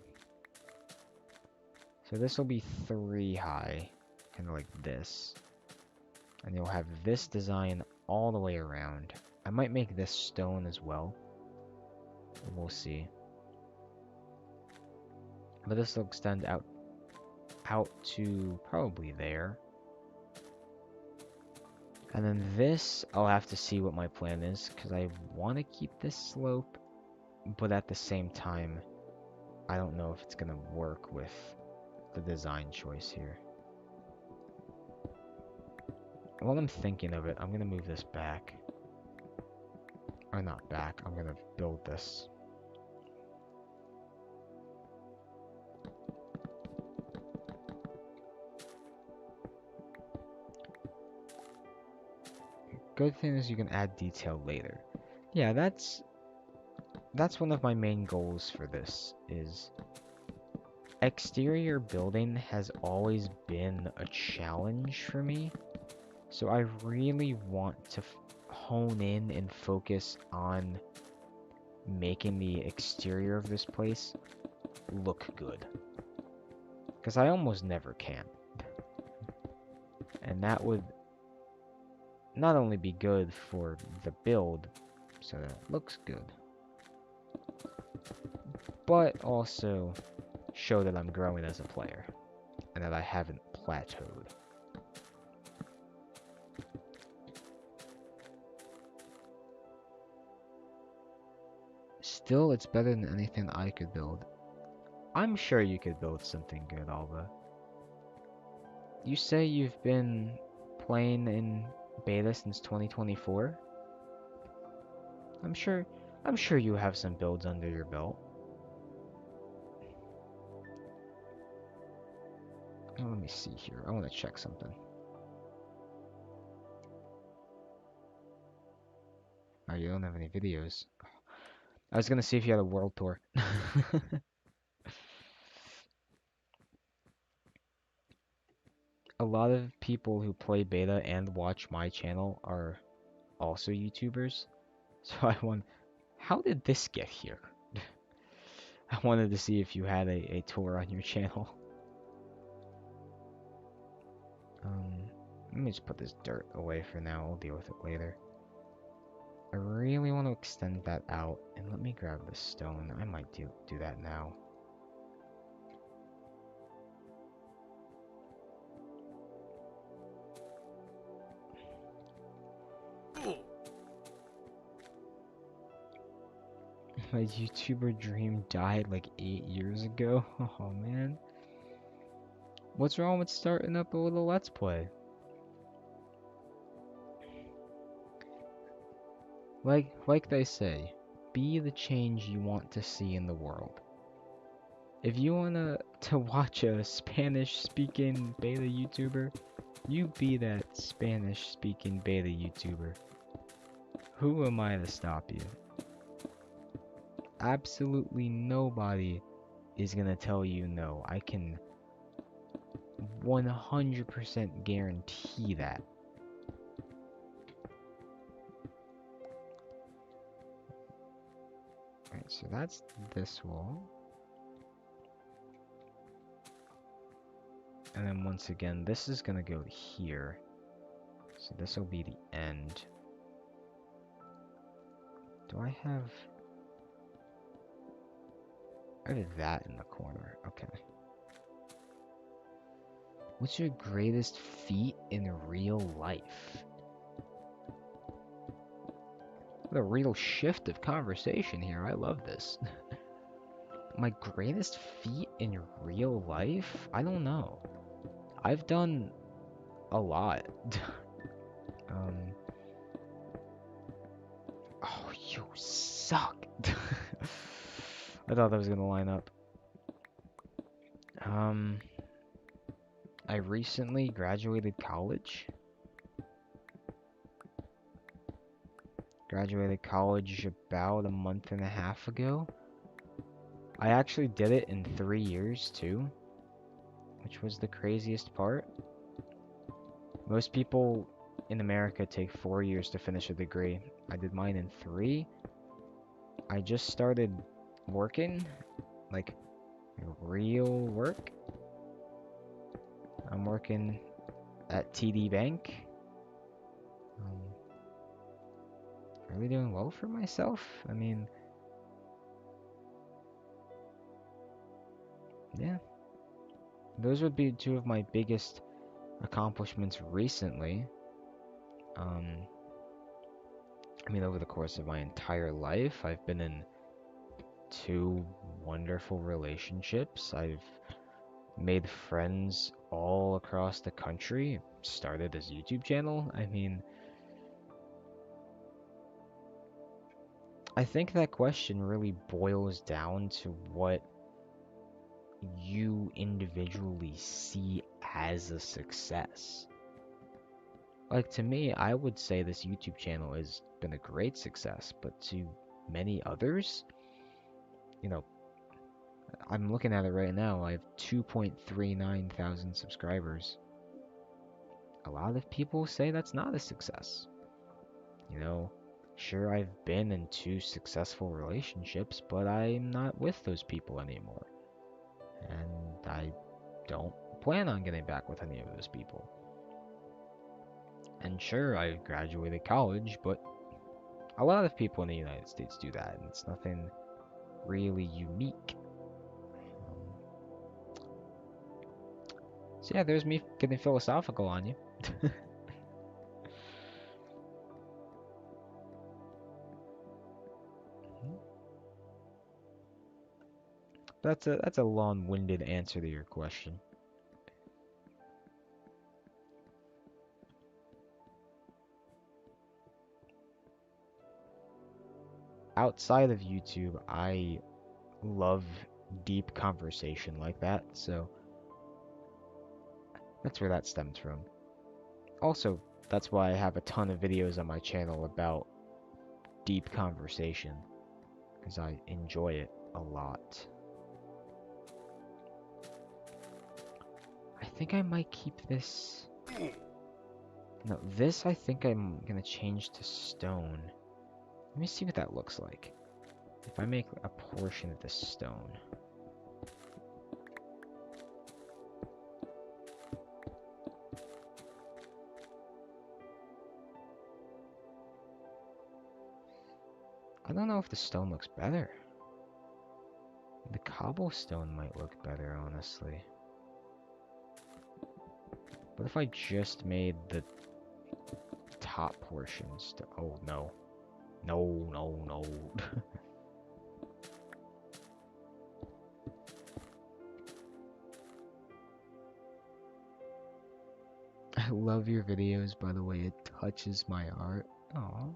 So this will be 3 high. Kind of like this. And you'll have this design all the way around. I might make this stone as well. We'll see. But this will extend out to probably there. And then this, I'll have to see what my plan is, because I want to keep this slope, but at the same time, I don't know if it's going to work with the design choice here. While I'm thinking of it, I'm going to move this back. Or not back, I'm going to build this. Good thing is you can add detail later. Yeah, that's one of my main goals for this, is exterior building has always been a challenge for me. So I really want to hone in and focus on making the exterior of this place look good. Because I almost never can. And that would not only be good for the build, so that it looks good, but also show that I'm growing as a player, and that I haven't plateaued. Still, it's better than anything I could build. I'm sure you could build something good, Alba. You say you've been playing in beta since 2024? I'm sure you have some builds under your belt. Oh, let me see here. I want to check something. Oh, you don't have any videos. I was gonna see if you had a world tour. A lot of people who play beta and watch my channel are also YouTubers. So how did this get here? I wanted to see if you had a tour on your channel. Let me just put this dirt away for now. I'll deal with it later. I really want to extend that out, and let me grab the stone. I might do that now. My YouTuber dream died like 8 years ago. Oh man. What's wrong with starting up a little Let's Play? Like they say, be the change you want to see in the world. If you wanna to watch a Spanish-speaking beta YouTuber, you be that Spanish-speaking beta YouTuber. Who am I to stop you? Absolutely nobody is gonna tell you no. I can 100% guarantee that. Alright, so that's this wall. And then once again, this is gonna go here. So this will be the end. Do I have... I have that in the corner. Okay. What's your greatest feat in real life? What a real shift of conversation here. I love this. My greatest feat in real life? I don't know. I've done a lot. um. Oh, you suck. I thought that was gonna line up. I recently graduated college. Graduated college about a month and a half ago. I actually did it in 3 years too, which was the craziest part. Most people in America take 4 years to finish a degree. I did mine in 3. I just started working, like real work. I'm working at TD Bank. Really doing well for myself. I mean, yeah. Those would be 2 of my biggest accomplishments recently. I mean, over the course of my entire life, I've been in 2 wonderful relationships. I've made friends all across the country. Started this YouTube channel. I mean, I think that question really boils down to what you individually see as a success. Like, to me, I would say this YouTube channel has been a great success, but to many others, you know, I'm looking at it right now, I have 2.39 thousand subscribers. A lot of people say that's not a success. You know, sure, I've been in 2 successful relationships, but I'm not with those people anymore. And I don't plan on getting back with any of those people. And sure, I graduated college, but a lot of people in the United States do that, and it's nothing really unique. So yeah, there's me getting philosophical on you. That's a long-winded answer to your question. Outside of YouTube, I love deep conversation like that, so that's where that stems from. Also, that's why I have a ton of videos on my channel about deep conversation, because I enjoy it a lot. I think I might keep this. No, this I think I'm gonna change to stone. Let me see what that looks like. If I make a portion of this stone. I don't know if the stone looks better. The cobblestone might look better, honestly. What if I just made the top portions to... Oh, no. No, no, no. I love your videos, by the way. It touches my heart. Aw.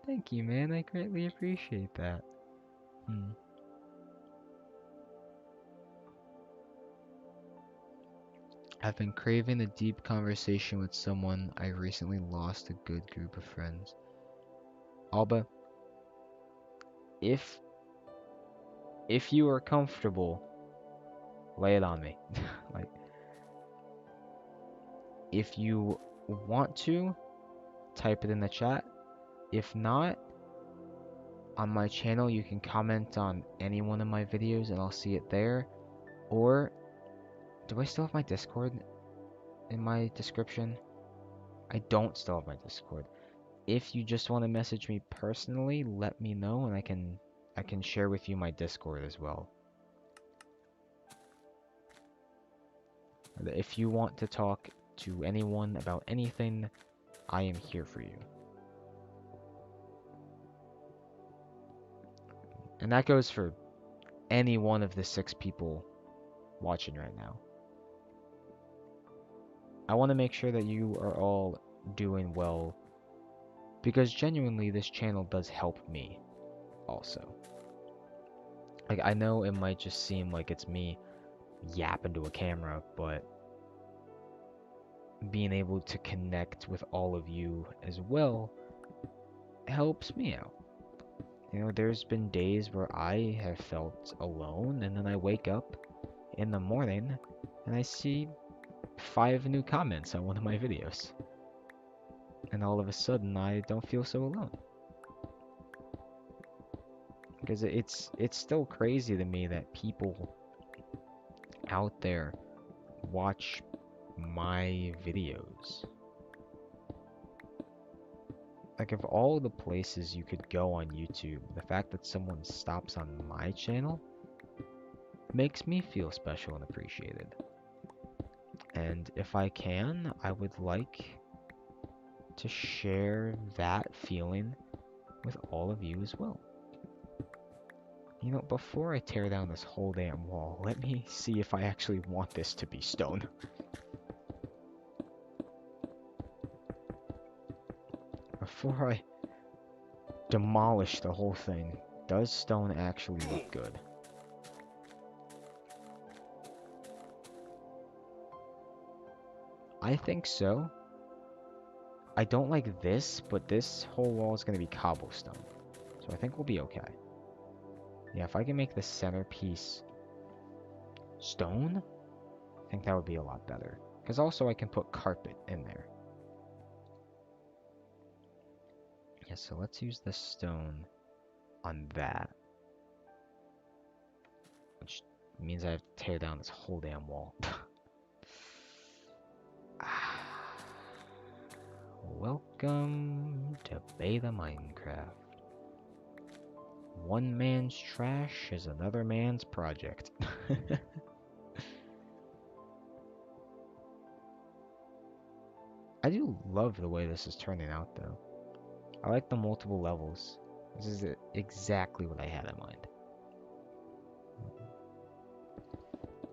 Thank you, man. I greatly appreciate that. I've been craving a deep conversation with someone. I recently lost a good group of friends. Alba, if you are comfortable, lay it on me. Like, if you want to, type it in the chat. If not, on my channel you can comment on any one of my videos and I'll see it there. Or, do I still have my Discord in my description? I don't still have my Discord. If you just want to message me personally, let me know and I can share with you my Discord as well. If you want to talk to anyone about anything, I am here for you. And that goes for any one of the 6 people watching right now. I want to make sure that you are all doing well, because genuinely this channel does help me also. Like, I know it might just seem like it's me yapping to a camera, but being able to connect with all of you as well helps me out. You know, there's been days where I have felt alone, and then I wake up in the morning and I see 5 new comments on one of my videos. And all of a sudden, I don't feel so alone. Because it's still crazy to me that people out there watch my videos. Like, of all the places you could go on YouTube, the fact that someone stops on my channel makes me feel special and appreciated. And if I can, I would like to share that feeling with all of you as well. You know, before I tear down this whole damn wall, let me see if I actually want this to be stone. Before I demolish the whole thing, does stone actually look good? I think so. I don't like this, but this whole wall is going to be cobblestone. So I think we'll be okay. Yeah, if I can make the centerpiece stone, I think that would be a lot better. Because also I can put carpet in there. Yeah, so let's use the stone on that. Which means I have to tear down this whole damn wall. Welcome to Beta Minecraft. One man's trash is another man's project. I do love the way this is turning out, though. I like the multiple levels. This is exactly what I had in mind.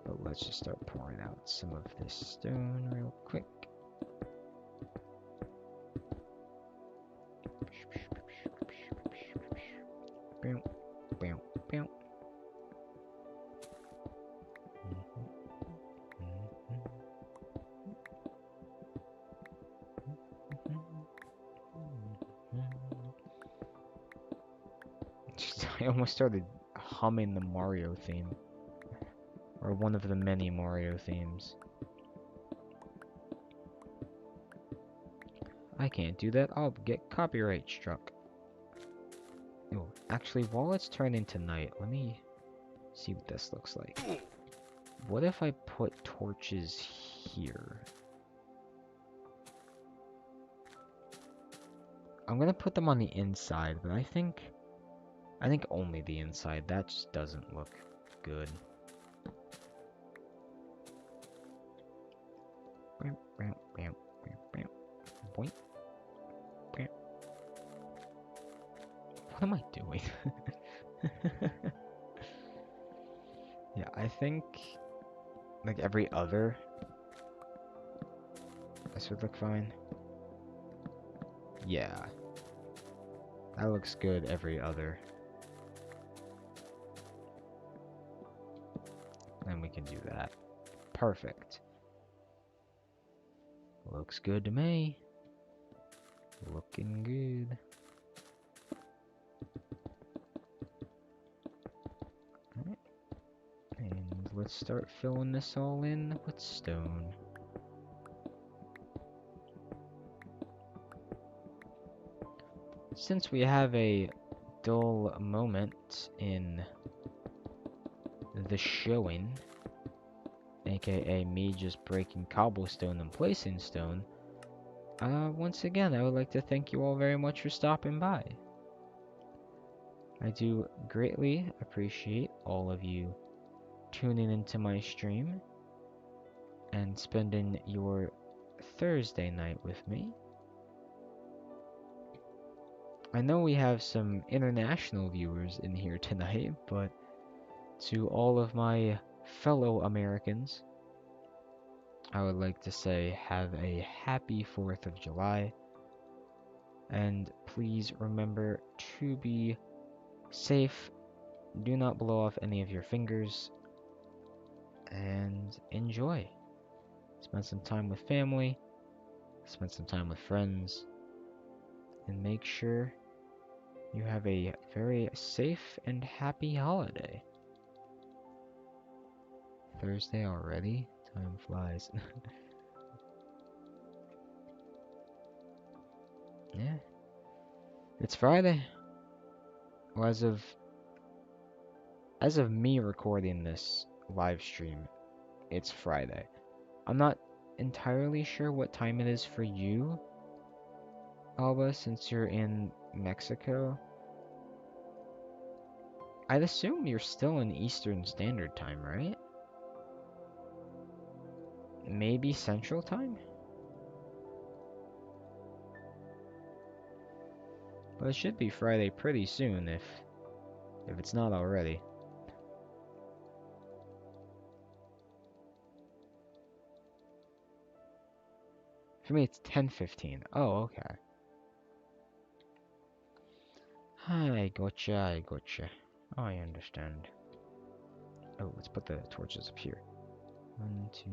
But let's just start pouring out some of this stone real quick. Boom, boom, boom. I almost started humming the Mario theme. Or one of the many Mario themes. I can't do that, I'll get copyright struck. Oh, actually, while it's turning to night, let me see what this looks like. What if I put torches here? I'm gonna put them on the inside, but I think only the inside. That just doesn't look good. What am I doing? Yeah, I think like every other. This would look fine. Yeah. That looks good every other. And we can do that. Perfect. Looks good to me. Looking good. Alright. And let's start filling this all in with stone. Since we have a dull moment in the showing, aka me just breaking cobblestone and placing stone, once again I would like to thank you all very much for stopping by. I do greatly appreciate all of you tuning into my stream and and spending your Thursday night with me. I know we have some international viewers in here tonight, but to all of my fellow Americans, I would like to say have a happy 4th of July. And please remember to be safe. Do not blow off any of your fingers. And enjoy. Spend some time with family. Spend some time with friends. And make sure you have a very safe and happy holiday. Thursday already? Time flies. Yeah. It's Friday. Well, as of me recording this live stream, it's Friday. I'm not entirely sure what time it is for you, Alba, since you're in Mexico. I'd assume you're still in Eastern Standard Time, right? Maybe Central Time? But it should be Friday pretty soon if it's not already. For me, it's 10:15. Oh, okay. I gotcha. Oh, I understand. Oh, let's put the torches up here. 1, 2,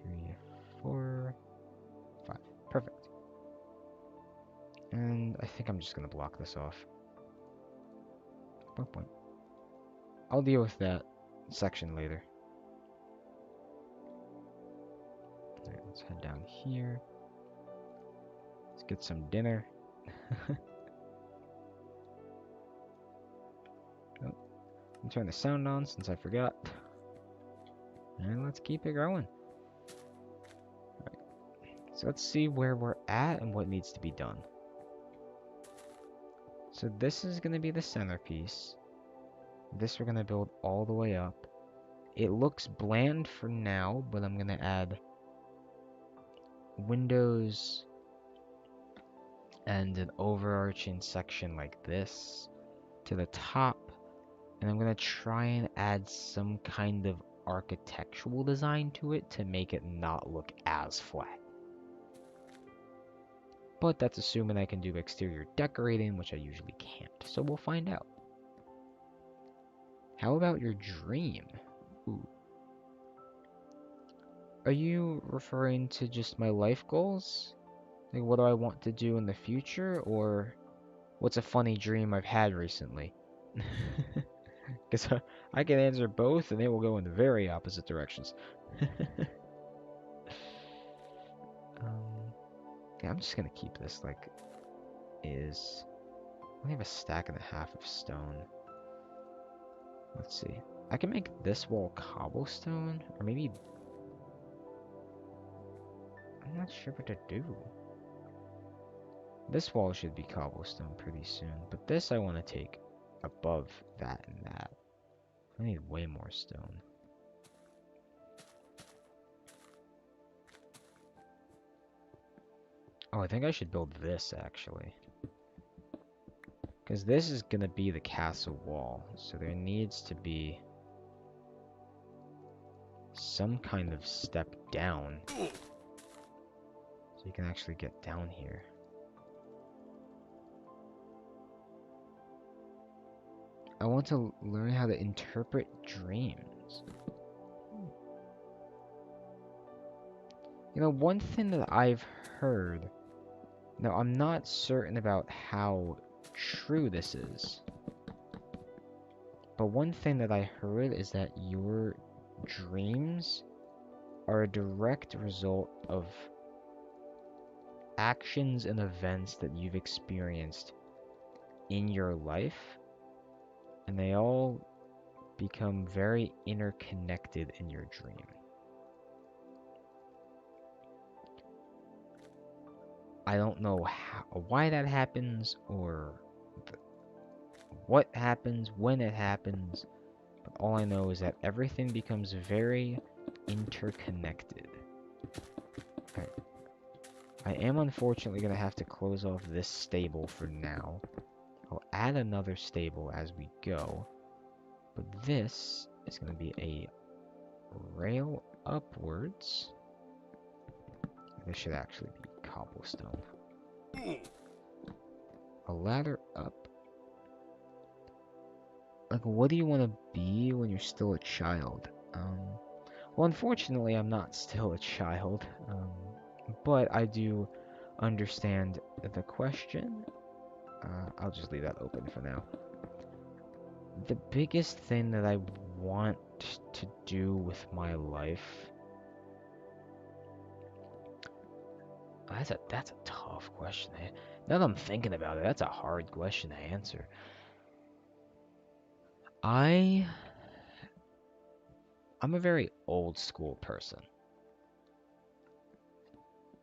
3, 4, 5. Perfect. And I think I'm just gonna block this off. Boink, boink. I'll deal with that section later. Alright, let's head down here. Let's get some dinner. Oh, I'll turn the sound on since I forgot. And let's keep it going. Alright, so let's see where we're at and what needs to be done. So this is going to be the centerpiece. This we're going to build all the way up. It looks bland for now, but I'm going to add windows and an overarching section like this to the top. And I'm going to try and add some kind of architectural design to it to make it not look as flat. But that's assuming I can do exterior decorating, which I usually can't. So we'll find out. How about your dream? Ooh. Are you referring to just my life goals? Like, what do I want to do in the future? Or what's a funny dream I've had recently? Because I can answer both, and they will go in very opposite directions. Yeah, I'm just gonna keep this like is. I only have a stack and a half of stone. Let's see. I can make this wall cobblestone, or maybe I'm not sure what to do. This wall should be cobblestone pretty soon, but this I want to take above that and that. I need way more stone. Oh, I think I should build this actually. Because this is going to be the castle wall, so there needs to be some kind of step down. So you can actually get down here. I want to learn how to interpret dreams. You know, one thing that I've heard, now I'm not certain about how true this is, but one thing that I heard is that your dreams are a direct result of actions and events that you've experienced in your life, and they all become very interconnected in your dream. I don't know why that happens or what happens when it happens, but all I know is that everything becomes very interconnected. Alright. I am unfortunately gonna have to close off this stable for now. I'll add another stable as we go. But this is gonna be a rail upwards. This should actually be cobblestone. A ladder up. Like, what do you want to be when you're still a child? Well, unfortunately, I'm not still a child, but I do understand the question. I'll just leave that open for now. The biggest thing that I want to do with my life... That's a tough question. Now that I'm thinking about it, that's a hard question to answer. I'm a very old school person.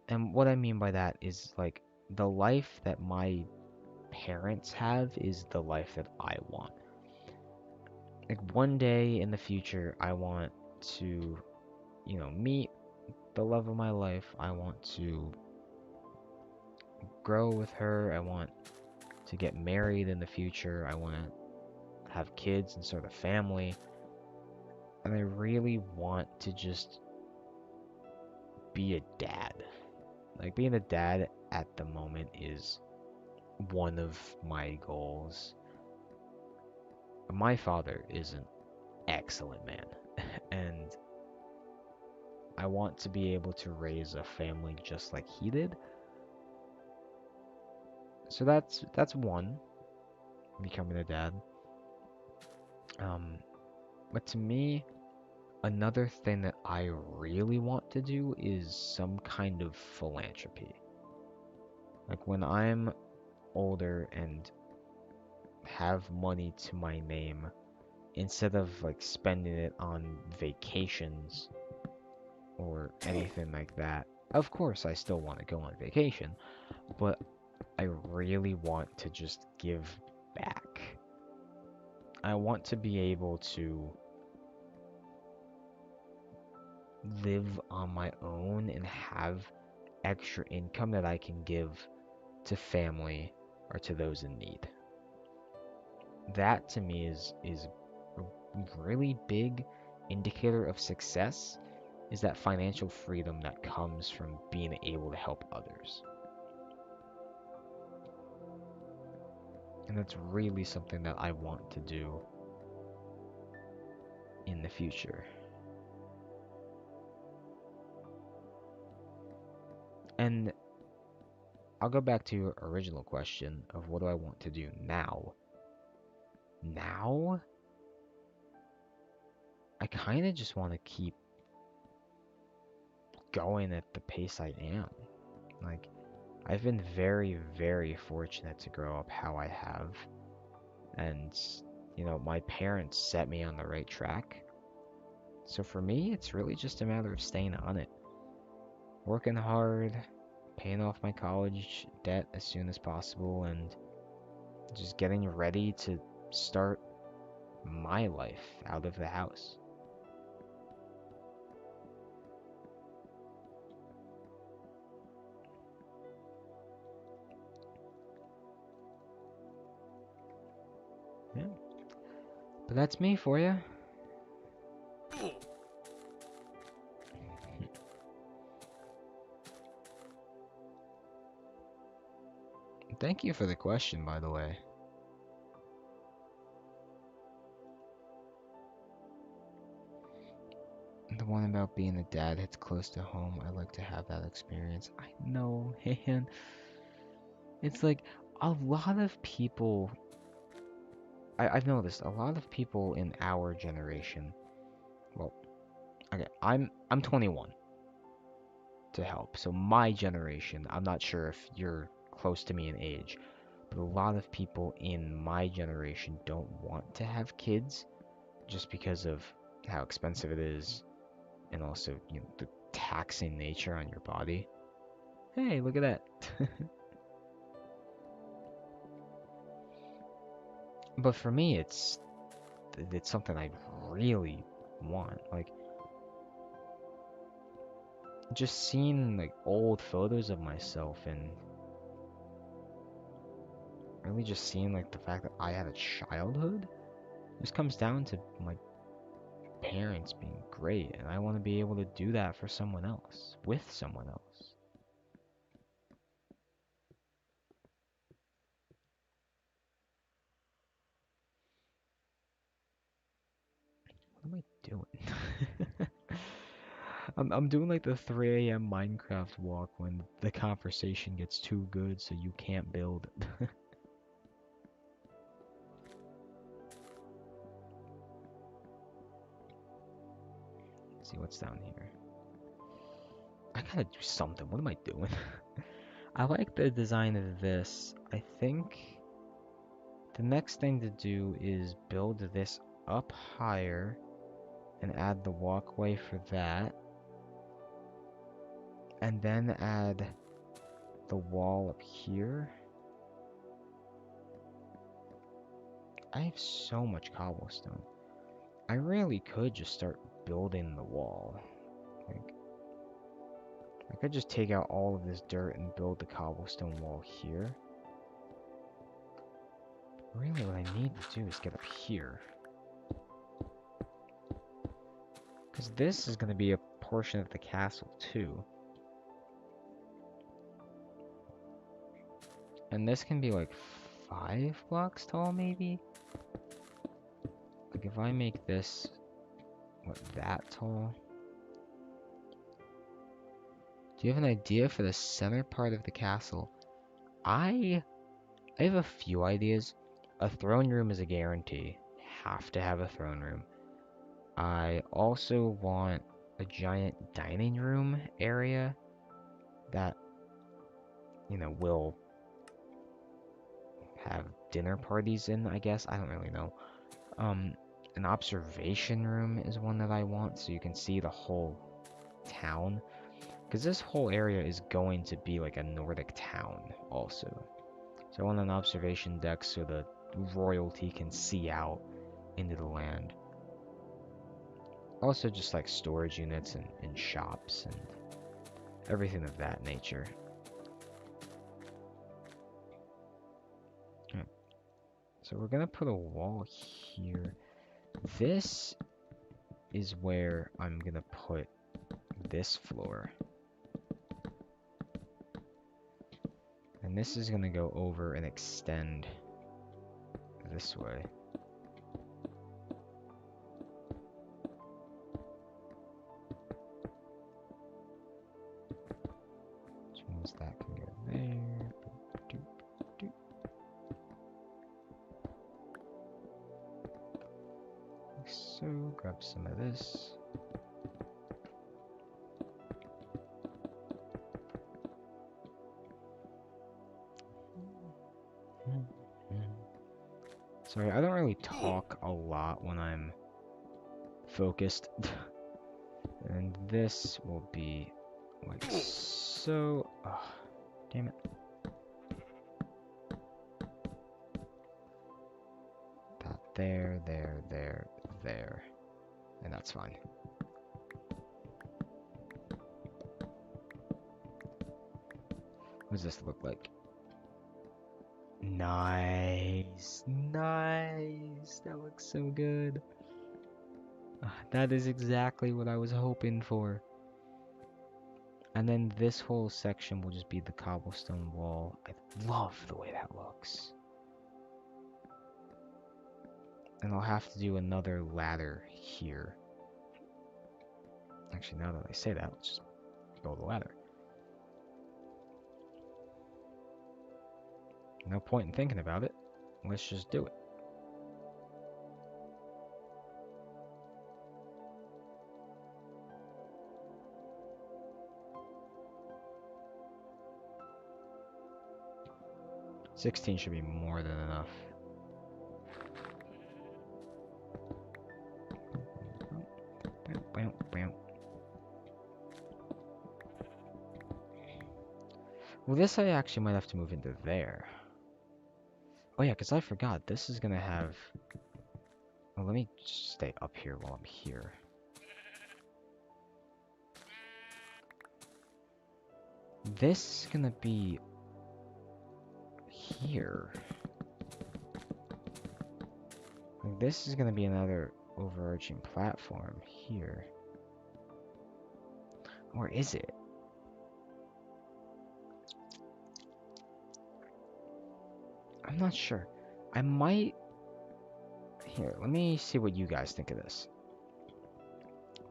And what I mean by that is, like, the life that my parents have is the life that I want. Like, one day in the future, I want to, meet the love of my life. I want to grow with her. I want to get married in the future. I want to have kids and start a family. And I really want to just be a dad. Like, being a dad at the moment is one of my goals. My father is an excellent man, and I want to be able to raise a family just like he did. So that's one, becoming a dad. But to me, another thing that I really want to do is some kind of philanthropy. Like, when I'm older and have money to my name, instead of like spending it on vacations or anything like that. Of course, I still want to go on vacation, but I really want to just give back. I want to be able to live on my own and have extra income that I can give to family or to those in need. That to me is a really big indicator of success, is that financial freedom that comes from being able to help others. And that's really something that I want to do in the future. And I'll go back to your original question of what do I want to do now. Now, I kind of just want to keep going at the pace I am. Like, I've been very, very fortunate to grow up how I have. And, my parents set me on the right track. So for me, it's really just a matter of staying on it. Working hard, paying off my college debt as soon as possible, and just getting ready to start my life out of the house. Yeah. But that's me for you. Thank you for the question, by the way. The one about being a dad hits close to home. I'd like to have that experience. I know, man. It's like a lot of people. I've noticed a lot of people in our generation. Well, okay, I'm 21 to help. So my generation, I'm not sure if you're close to me in age, but a lot of people in my generation don't want to have kids just because of how expensive it is, and also, the taxing nature on your body. Hey, look at that. But for me, it's something I really want. Like, just seeing like old photos of myself and really just seeing like the fact that I had a childhood just comes down to my parents being great, and I want to be able to do that for someone else, with someone else. What am I doing? I'm doing like the 3 a.m. Minecraft walk when the conversation gets too good so you can't build. Let's see what's down here. I gotta do something. What am I doing? I like the design of this. I think the next thing to do is build this up higher and add the walkway for that. And then add the wall up here. I have so much cobblestone. I really could just start building the wall. Like, I could just take out all of this dirt and build the cobblestone wall here. Really, what I need to do is get up here. Because this is going to be a portion of the castle, too. And this can be like 5 blocks tall, maybe? Like, if I make this, what, that tall? Do you have an idea for the center part of the castle? I have a few ideas. A throne room is a guarantee. Have to have a throne room. I also want a giant dining room area that, you know, will have dinner parties in, I guess. I don't really know. An observation room is one that I want, so you can see the whole town. Because this whole area is going to be like a Nordic town also. So I want an observation deck so the royalty can see out into the land. Also just like storage units and shops and everything of that nature. Okay. So we're gonna put a wall here. This is where I'm gonna put this floor. And this is gonna go over and extend this way. Which means that can go there. Doop, doop. Like so, grab some of this. Sorry, I don't really talk a lot when I'm focused. And this will be like so. Oh, damn it. That there, there. And that's fine. What does this look like? Nice. Nice. That looks so good. That is exactly what I was hoping for. And then this whole section will just be the cobblestone wall. I love the way that looks. And I'll have to do another ladder here. Actually, now that I say that, let's just build a ladder. No point in thinking about it. Let's just do it. $16 should be more than enough. Well, this I actually might have to move into there. Oh yeah, because I forgot. This is going to have... Well, let me stay up here while I'm here. this is gonna be here. Like, this is gonna be another overarching platform here. Or is it? I'm not sure. I might... Here, let me see what you guys think of this.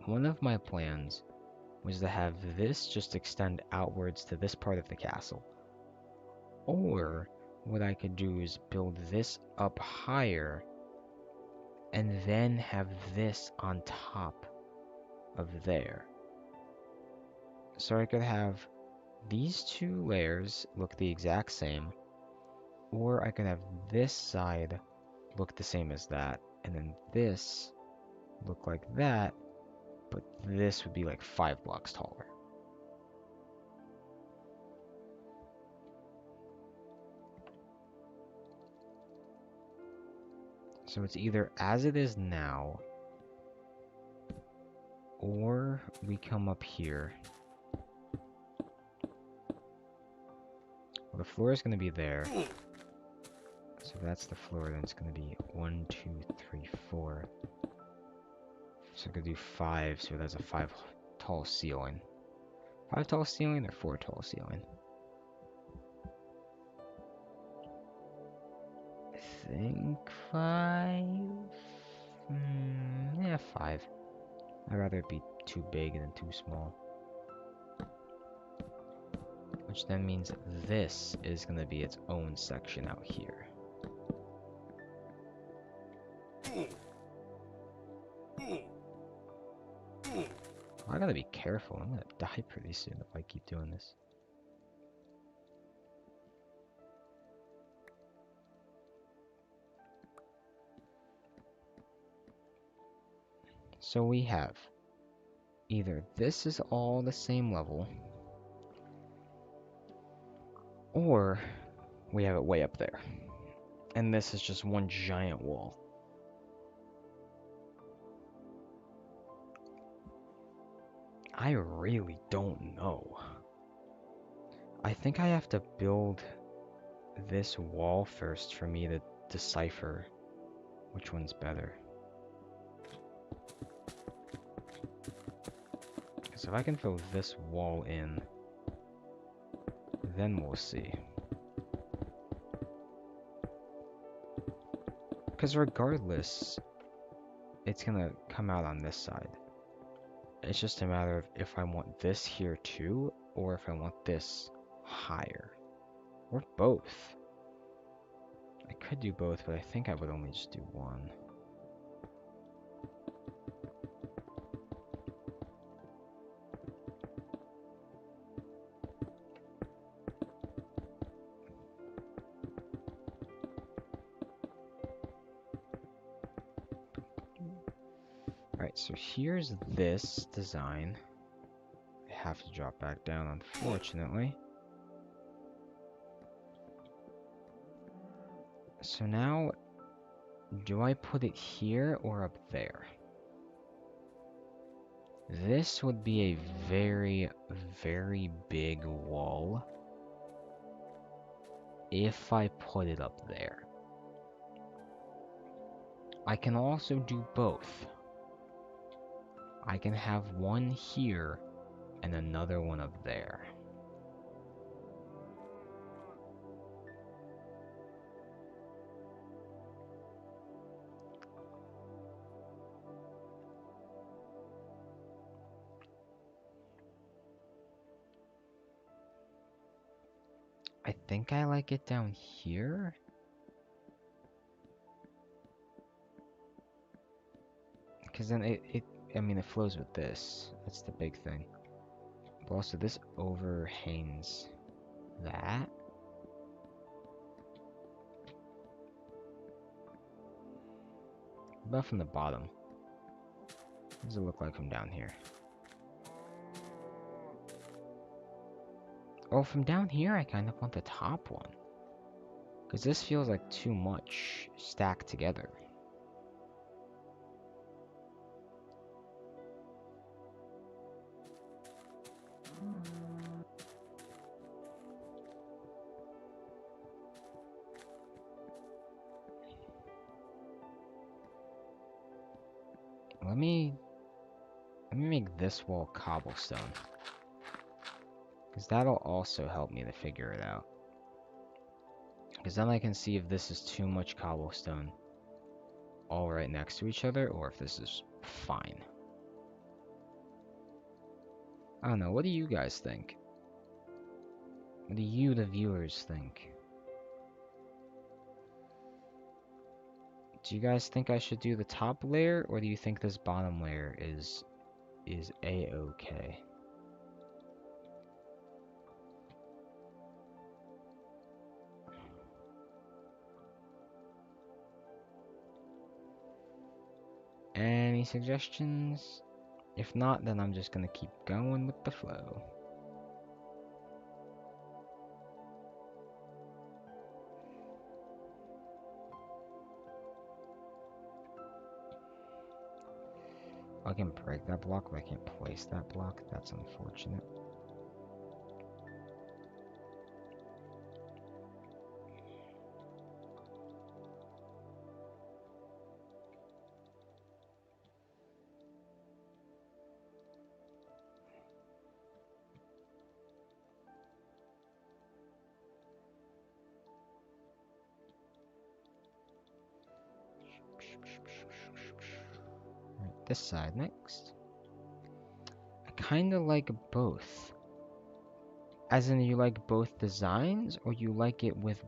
One of my plans was to have this just extend outwards to this part of the castle. Or what I could do is build this up higher and then have this on top of there. So I could have these two layers look the exact same, or I could have this side look the same as that, and then this look like that, but this would be like 5 blocks taller. So it's either as it is now, or we come up here. Well, the floor is going to be there. So that's the floor, then it's going to be 1, 2, 3, 4. So I could do 5, so that's a 5 tall ceiling. 5 tall ceiling or 4 tall ceiling? I think 5? Yeah, 5. I'd rather it be too big than too small. Which then means this is going to be its own section out here. I gotta be careful. I'm gonna die pretty soon if I keep doing this. So we have either this is all the same level, or we have it way up there. And this is just one giant wall. I really don't know. I think I have to build this wall first for me to decipher which one's better. So if I can fill this wall in, then we'll see. Because regardless, it's gonna come out on this side. It's just a matter of if I want this here too, or if I want this higher. Or both. I could do both, but I think I would only just do one. Alright, so here's this design. I have to drop back down, unfortunately. So now, do I put it here or up there? This would be a very, very big wall if I put it up there. I can also do both. I can have one here and another one up there. I think I like it down here. Because then I mean, it flows with this. That's the big thing. But also, this overhangs that. But from the bottom, what does it look like from down here? Oh, from down here, I kind of want the top one. Because this feels like too much stacked together. let me make this wall cobblestone. Because that'll also help me to figure it out. Because then I can see if this is too much cobblestone all right next to each other, or if this is fine. I don't know, what do you guys think? What do you, the viewers, think? Do you guys think I should do the top layer, or do you think this bottom layer is a-okay? Any suggestions? If not, then I'm just gonna keep going with the flow. I can break that block, but I can't place that block. That's unfortunate. Right, this side next. I kind of like both. As in, you like both designs, or you like it with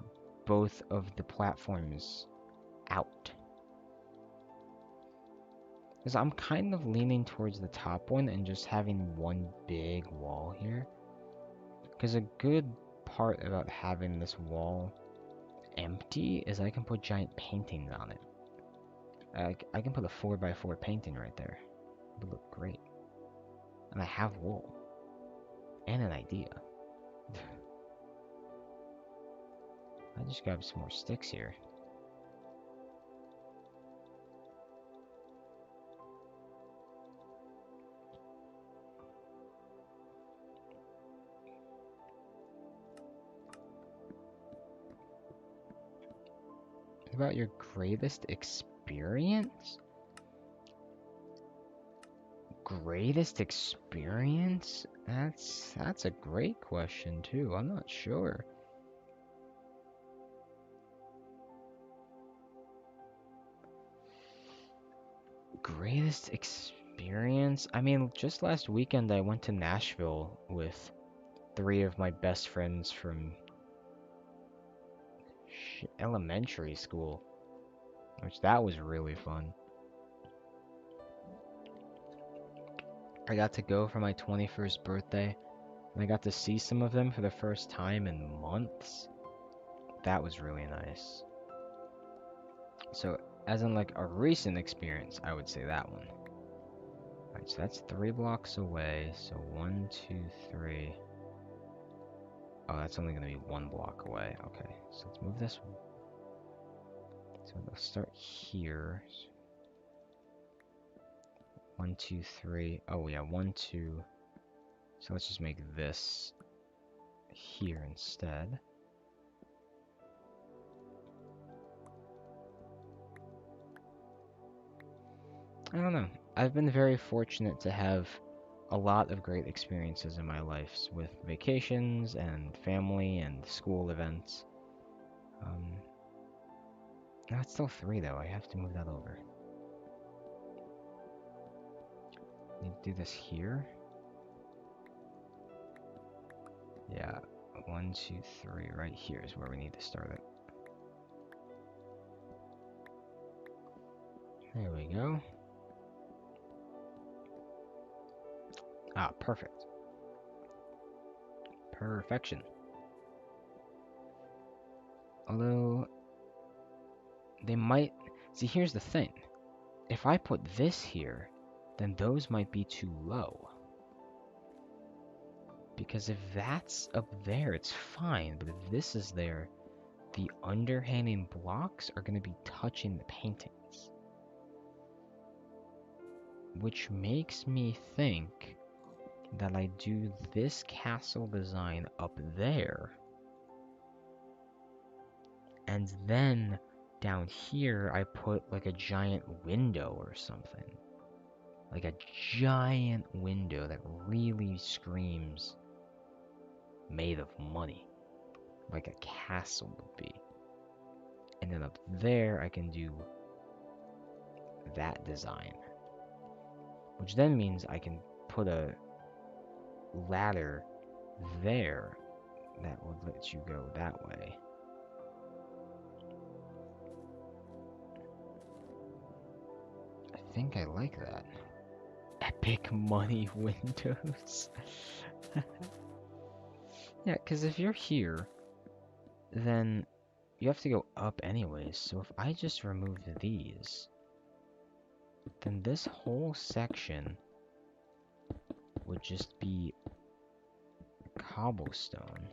both of the platforms out? Because I'm kind of leaning towards the top one and just having one big wall here. Because a good part about having this wall empty is I can put giant paintings on it. I can put a 4x4 painting right there. It would look great. And I have wool. And an idea. I just grabbed some more sticks here. What about your greatest experience? Greatest experience? That's a great question too. I'm not sure. Greatest experience? I mean, just last weekend I went to Nashville with 3 of my best friends from elementary school, which that was really fun. I got to go for my 21st birthday, and I got to see some of them for the first time in months. That was really nice. So, as in like a recent experience, I would say that one. Alright, so that's 3 blocks away. So 1, 2, 3. Oh, that's only going to be 1 block away. Okay, so let's move this. So let's start here. 1, 2, 3. Oh yeah, 1, 2. So let's just make this here instead. I don't know. I've been very fortunate to have a lot of great experiences in my life with vacations and family and school events. No, it's still 3 though. I have to move that over. Need to do this here. Yeah, 1, 2, 3. Right here is where we need to start it. There we go. Ah, perfect. Perfection. Although, they might... See, here's the thing. If I put this here, then those might be too low. Because if that's up there, it's fine. But if this is there, the underhanging blocks are going to be touching the paintings. Which makes me think that I do this castle design up there. And then down here, I put like a giant window or something. Like a giant window that really screams made of money. Like a castle would be. And then up there, I can do that design. Which then means I can put a ladder there that would let you go that way. I think I like that. Epic money windows. Yeah, because if you're here, then you have to go up anyways. So if I just remove these, then this whole section would just be cobblestone.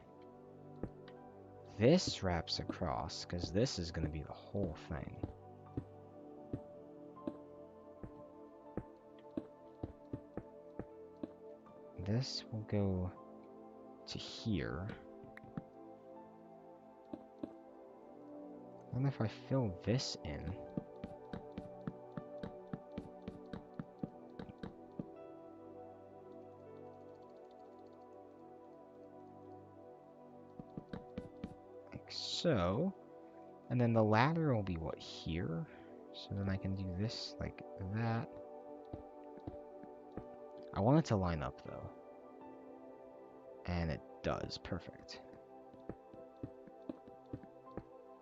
This wraps across, because this is going to be the whole thing. This will go to here. And if I fill this in, like so, and then the ladder will be what, here? So then I can do this like that. I want it to line up though. And it does, perfect.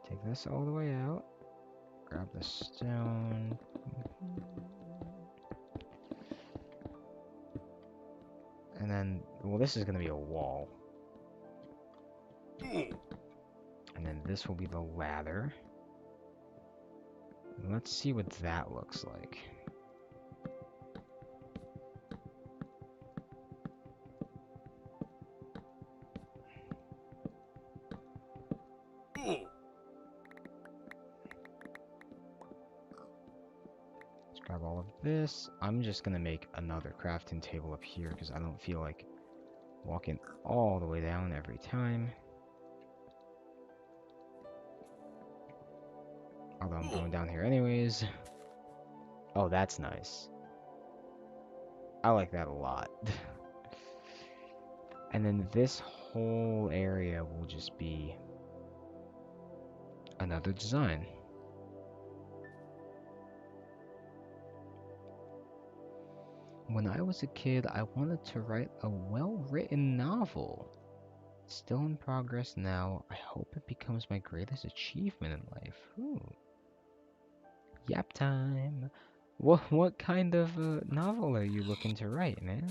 Take this all the way out. Grab the stone. And then, well, this is going to be a wall. And then this will be the ladder. And let's see what that looks like. Let's grab all of this. I'm just going to make another crafting table up here because I don't feel like walking all the way down every time. Although I'm going down here anyways. Oh, that's nice. I like that a lot. And then this whole area will just be another design. When I was a kid, I wanted to write a well-written novel. It's still in progress now. I hope it becomes my greatest achievement in life. Ooh. Yap time. What kind of novel are you looking to write, man?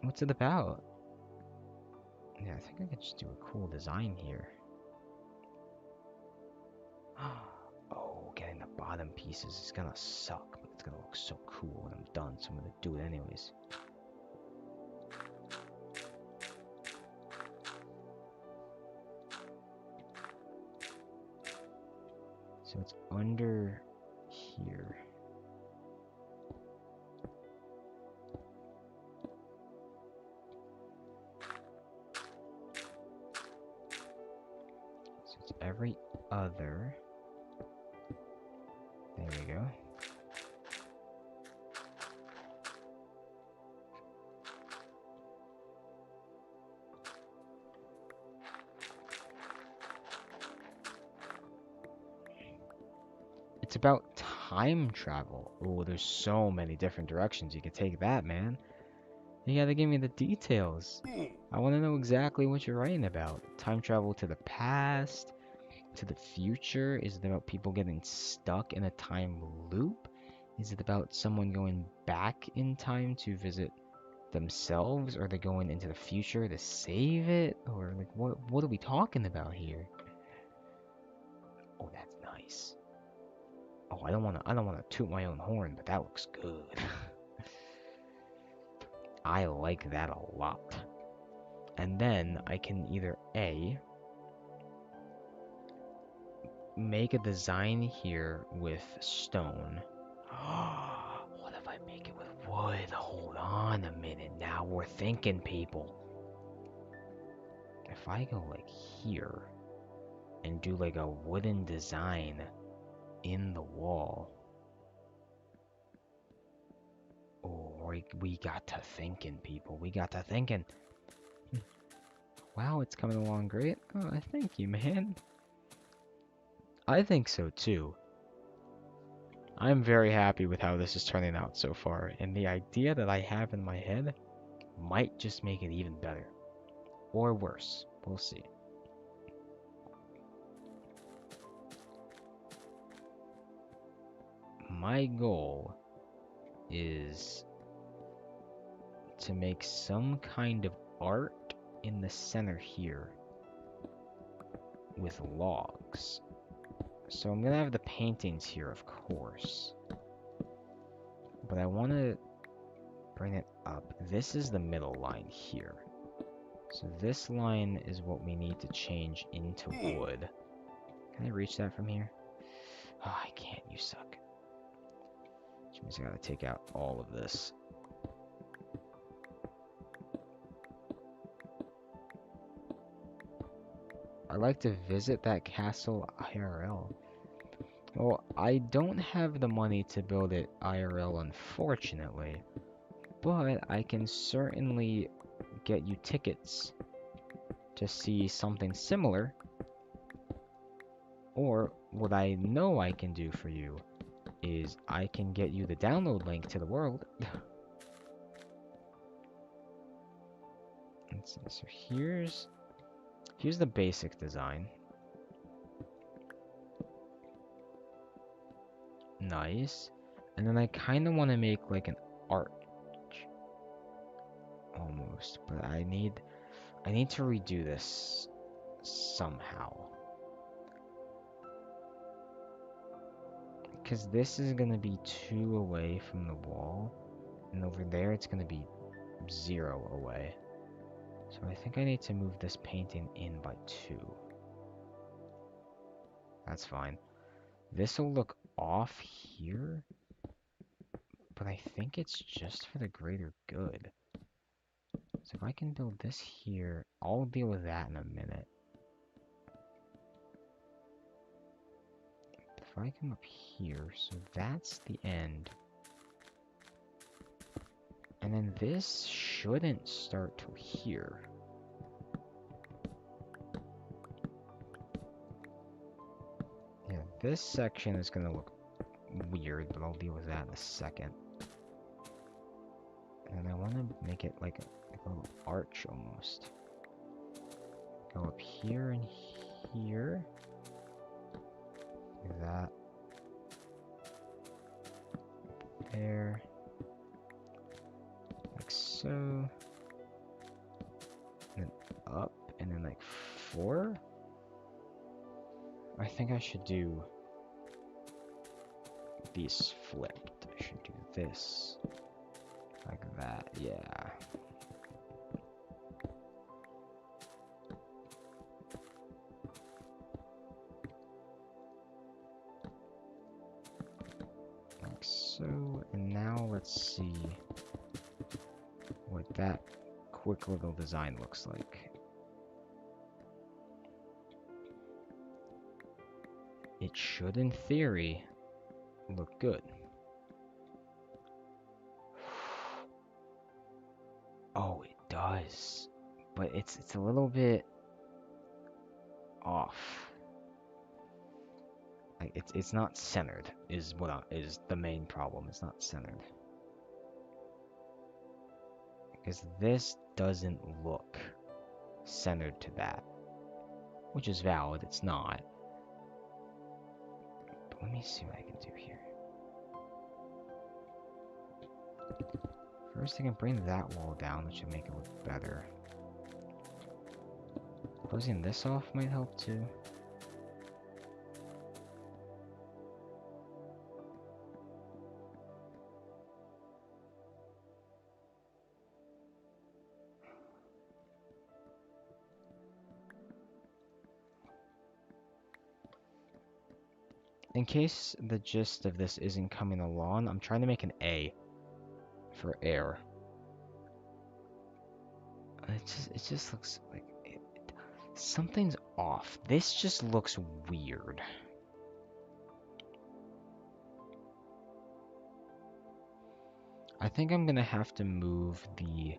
What's it about? Yeah, I think I could just do a cool design here. Oh, getting the bottom pieces is gonna suck, but it's gonna look so cool when I'm done, so I'm gonna do it anyways. So it's under here. So it's every other. There we go. It's about time travel. Oh, there's so many different directions you could take that, man. You gotta give me the details. I want to know exactly what you're writing about. Time travel to the past, to the future? Is it about people getting stuck in a time loop? Is it about someone going back in time to visit themselves? Or are they going into the future to save it? Or like what are we talking about here? Oh, that's nice. Oh, I don't wanna toot my own horn, but that looks good. I like that a lot. And then I can either A, make a design here with stone. What if I make it with wood? Hold on a minute, now we're thinking, people. If I go like here and do like a wooden design in the wall. Oh, we got to thinking, people. We got to thinking. Wow, it's coming along great. Oh, thank you, man. I think so too. I'm very happy with how this is turning out so far, and the idea that I have in my head might just make it even better. Or worse. We'll see. My goal is to make some kind of art in the center here with logs. So I'm gonna have the paintings here, of course. But I want to bring it up. This is the middle line here. So this line is what we need to change into wood. Can I reach that from here? Oh, I can't. You suck. Which means I gotta take out all of this. I'd like to visit that castle IRL. Well, I don't have the money to build it IRL, unfortunately. But I can certainly get you tickets to see something similar. Or what I know I can do for you is I can get you the download link to the world. Let's see, so here's the basic design. Nice. And then I kind of want to make like an arch almost, but I need to redo this somehow. Because this is going to be 2 away from the wall, and over there it's going to be 0 away. So I think I need to move this painting in by 2. That's fine. This will look off here, but I think it's just for the greater good. So if I can build this here, I'll deal with that in a minute. If I come up here, so that's the end. And then this shouldn't start till here. Yeah, this section is gonna look weird, but I'll deal with that in a second. And I want to make it like a little arch almost. Go up here and here. Do that. There. Like so. And then up, and then like 4. I think I should do these flipped. I should do this. Like that, yeah. Like so, and now let's see what that quick little design looks like. It should, in theory, look good. Oh, it does. But it's a little bit off. Like it's not centered is is the main problem. It's not centered. Because this doesn't look centered to that. Which is valid, it's not. But let me see what I can do here. First I can bring that wall down, which will make it look better. Closing this off might help too. In case the gist of this isn't coming along, I'm trying to make an A for air. It just looks like something's off. This just looks weird. I think I'm gonna have to move the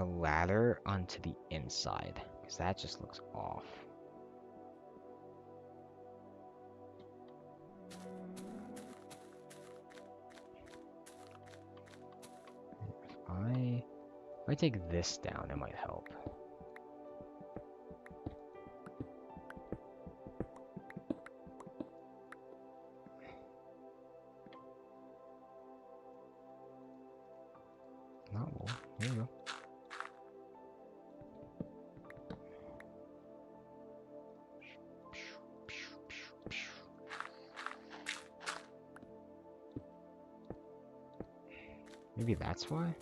ladder onto the inside, because that just looks off. If I take this down, it might help. Not wool. There you go. Maybe that's why?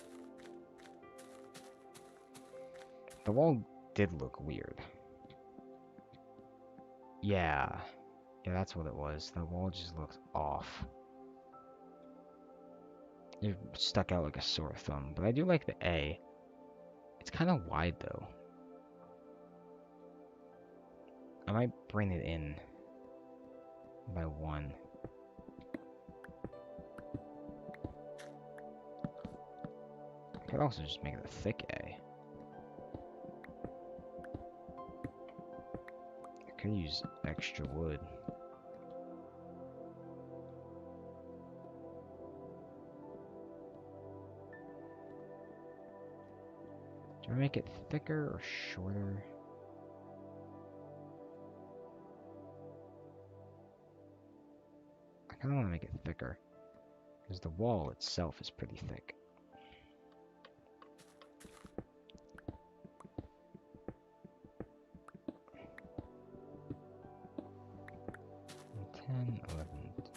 The wall did look weird. Yeah. Yeah, that's what it was. The wall just looked off. It stuck out like a sore thumb. But I do like the A. It's kind of wide, though. I might bring it in by one. I could also just make it a thick A. I could use extra wood. Do I make it thicker or shorter? I kind of want to make it thicker, because the wall itself is pretty thick. And 10, 11, 10.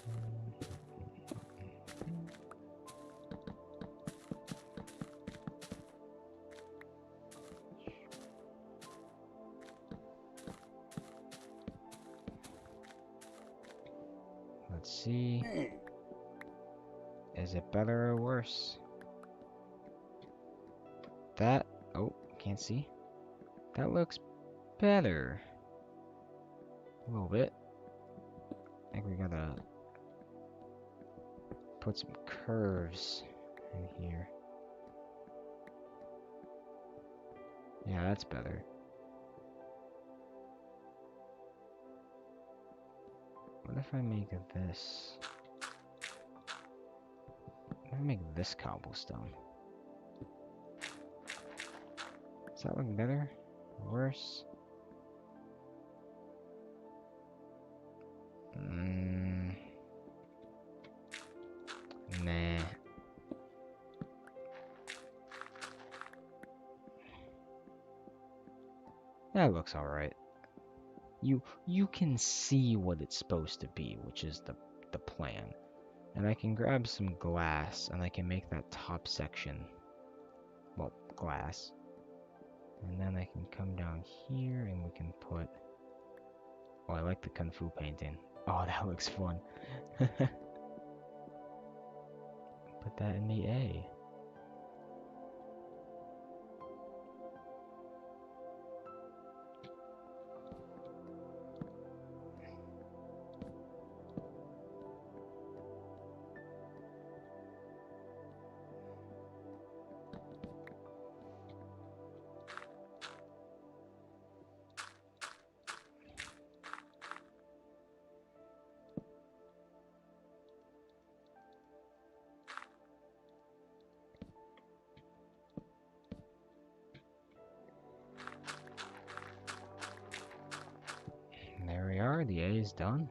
Let's see. Is it better or worse? That, oh, can't see. That looks better. A little bit. I think we gotta put some curves in here. Yeah, that's better. What if I make this? What if I make this cobblestone? Does that look better? Worse? Nah. That looks alright. You can see what it's supposed to be, which is the plan. And I can grab some glass and I can make that top section, well, glass. And then I can come down here and we can put, oh, I like the Kung Fu painting. Oh, that looks fun. Put that in the A. There we are, the A is done.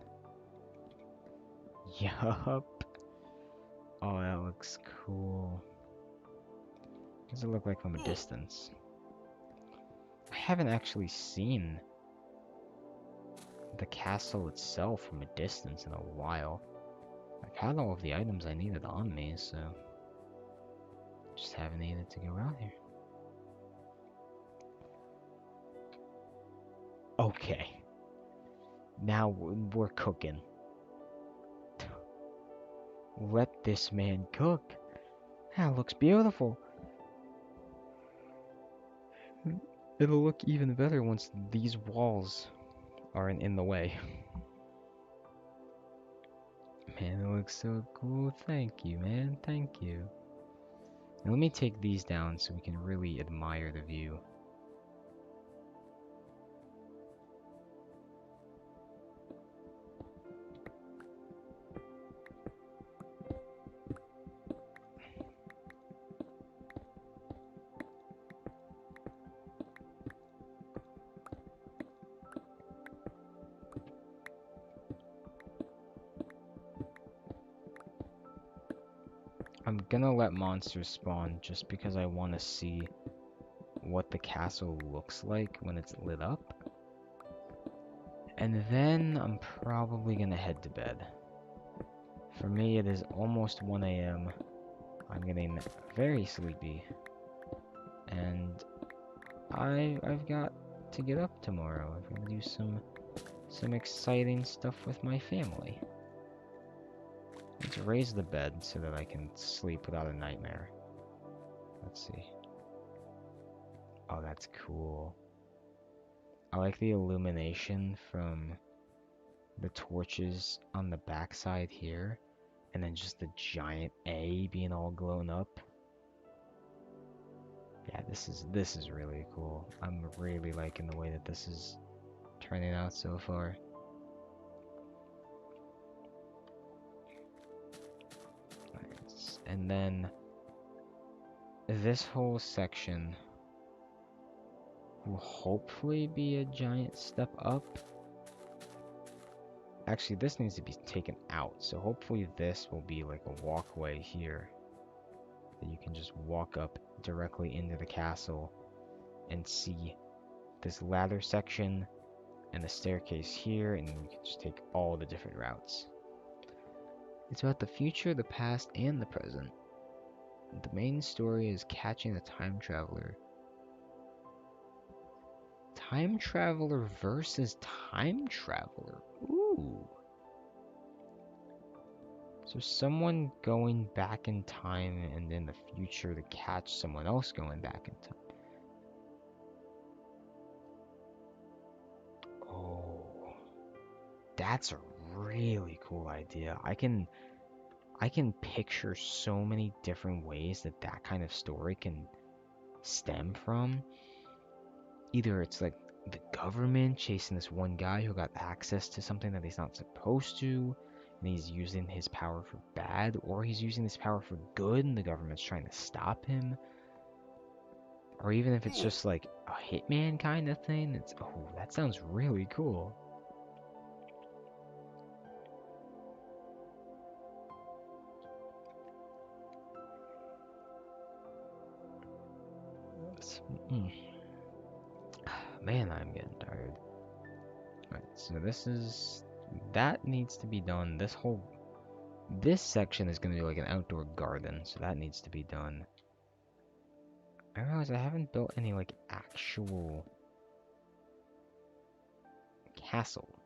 Yup. Oh, that looks cool. What does it look like from a distance? I haven't actually seen the castle itself from a distance in a while. I've had all of the items I needed on me, so just haven't needed to go out here. Okay. Now we're cooking. Let this man cook. That looks beautiful. It'll look even better once these walls aren't in the way. looks so cool. Thank you, man. Thank you. Now let me take these down so we can really admire the view. I'm gonna let monsters spawn just because I want to see what the castle looks like when it's lit up. And then I'm probably gonna head to bed. For me, it is almost 1 a.m. I'm getting very sleepy. And I've got to get up tomorrow. I've got to do some exciting stuff with my family. Let's raise the bed so that I can sleep without a nightmare. Let's see. Oh, that's cool. I like the illumination from the torches on the backside here, and then just the giant A being all blown up. Yeah, this is really cool. I'm really liking the way that this is turning out so far. Nice. And then this whole section will hopefully be a giant step up. Actually, this needs to be taken out, so hopefully this will be like a walkway here that you can just walk up directly into the castle and see this ladder section and the staircase here, and you can just take all the different routes. It's about the future, the past, and the present. The main story is catching a time traveler. Time traveler versus time traveler. Ooh. So someone going back in time and in the future to catch someone else going back in time. Oh, that's a really cool idea. I can picture so many different ways that that kind of story can stem from. Either it's like the government chasing this one guy who got access to something that he's not supposed to, and he's using his power for bad, or he's using his power for good and the government's trying to stop him. Or even if it's just like a hitman kind of thing. It's, oh, that sounds really cool. Mm. Man, I'm getting tired. Alright, so that needs to be done. This section is going to be like an outdoor garden, so that needs to be done. I realize I haven't built any like actual castle.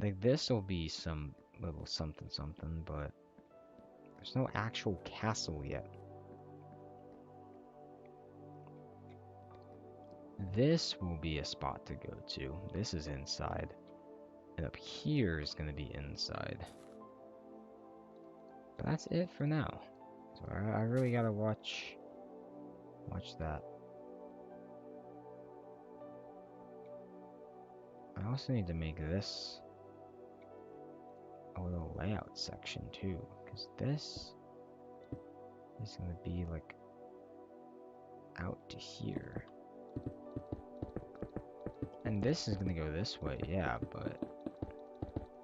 Like this will be some little something something, but there's no actual castle yet. This will be a spot to go to. This is inside. And up here is going to be inside. But that's it for now. So I really gotta watch that. I also need to make this a little layout section too, because this is gonna be like out to here. And this is gonna go this way, yeah, but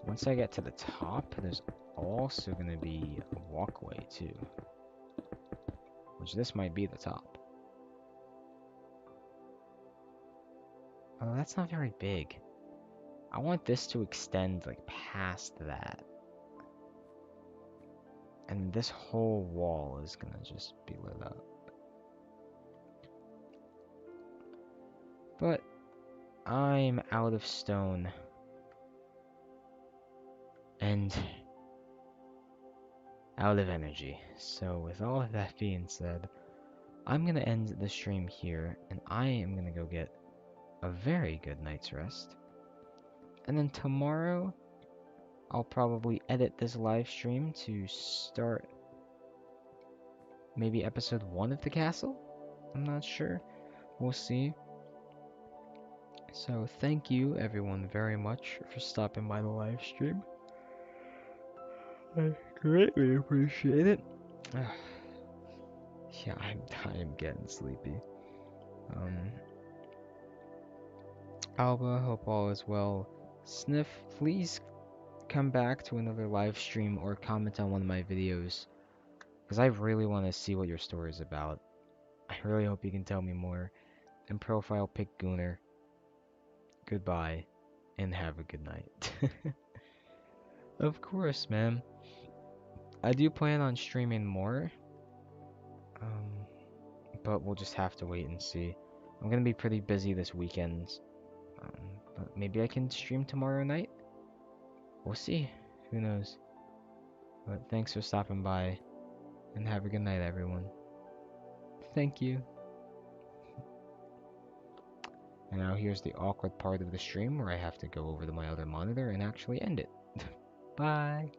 once I get to the top, there's also gonna be a walkway too. Which this might be the top. Oh, that's not very big. I want this to extend like past that. And this whole wall is gonna just be lit up. But I'm out of stone. And out of energy. So with all of that being said, I'm going to end the stream here, and I am going to go get a very good night's rest. And then tomorrow, I'll probably edit this live stream to start maybe episode 1 of the castle. I'm not sure. We'll see. So thank you everyone very much for stopping by the live stream. I greatly appreciate it. Yeah, I'm getting sleepy. Alba, hope all is well. Sniff, please come back to another live stream or comment on one of my videos, because I really want to see what your story is about. I really hope you can tell me more. And profile pic Gunner. Goodbye, and have a good night. Of course, man. I do plan on streaming more, um, but we'll just have to wait and see. I'm gonna be pretty busy this weekend, but maybe I can stream tomorrow night? We'll see. Who knows? But thanks for stopping by, and have a good night, everyone. Thank you. And now here's the awkward part of the stream where I have to go over to my other monitor and actually end it. Bye.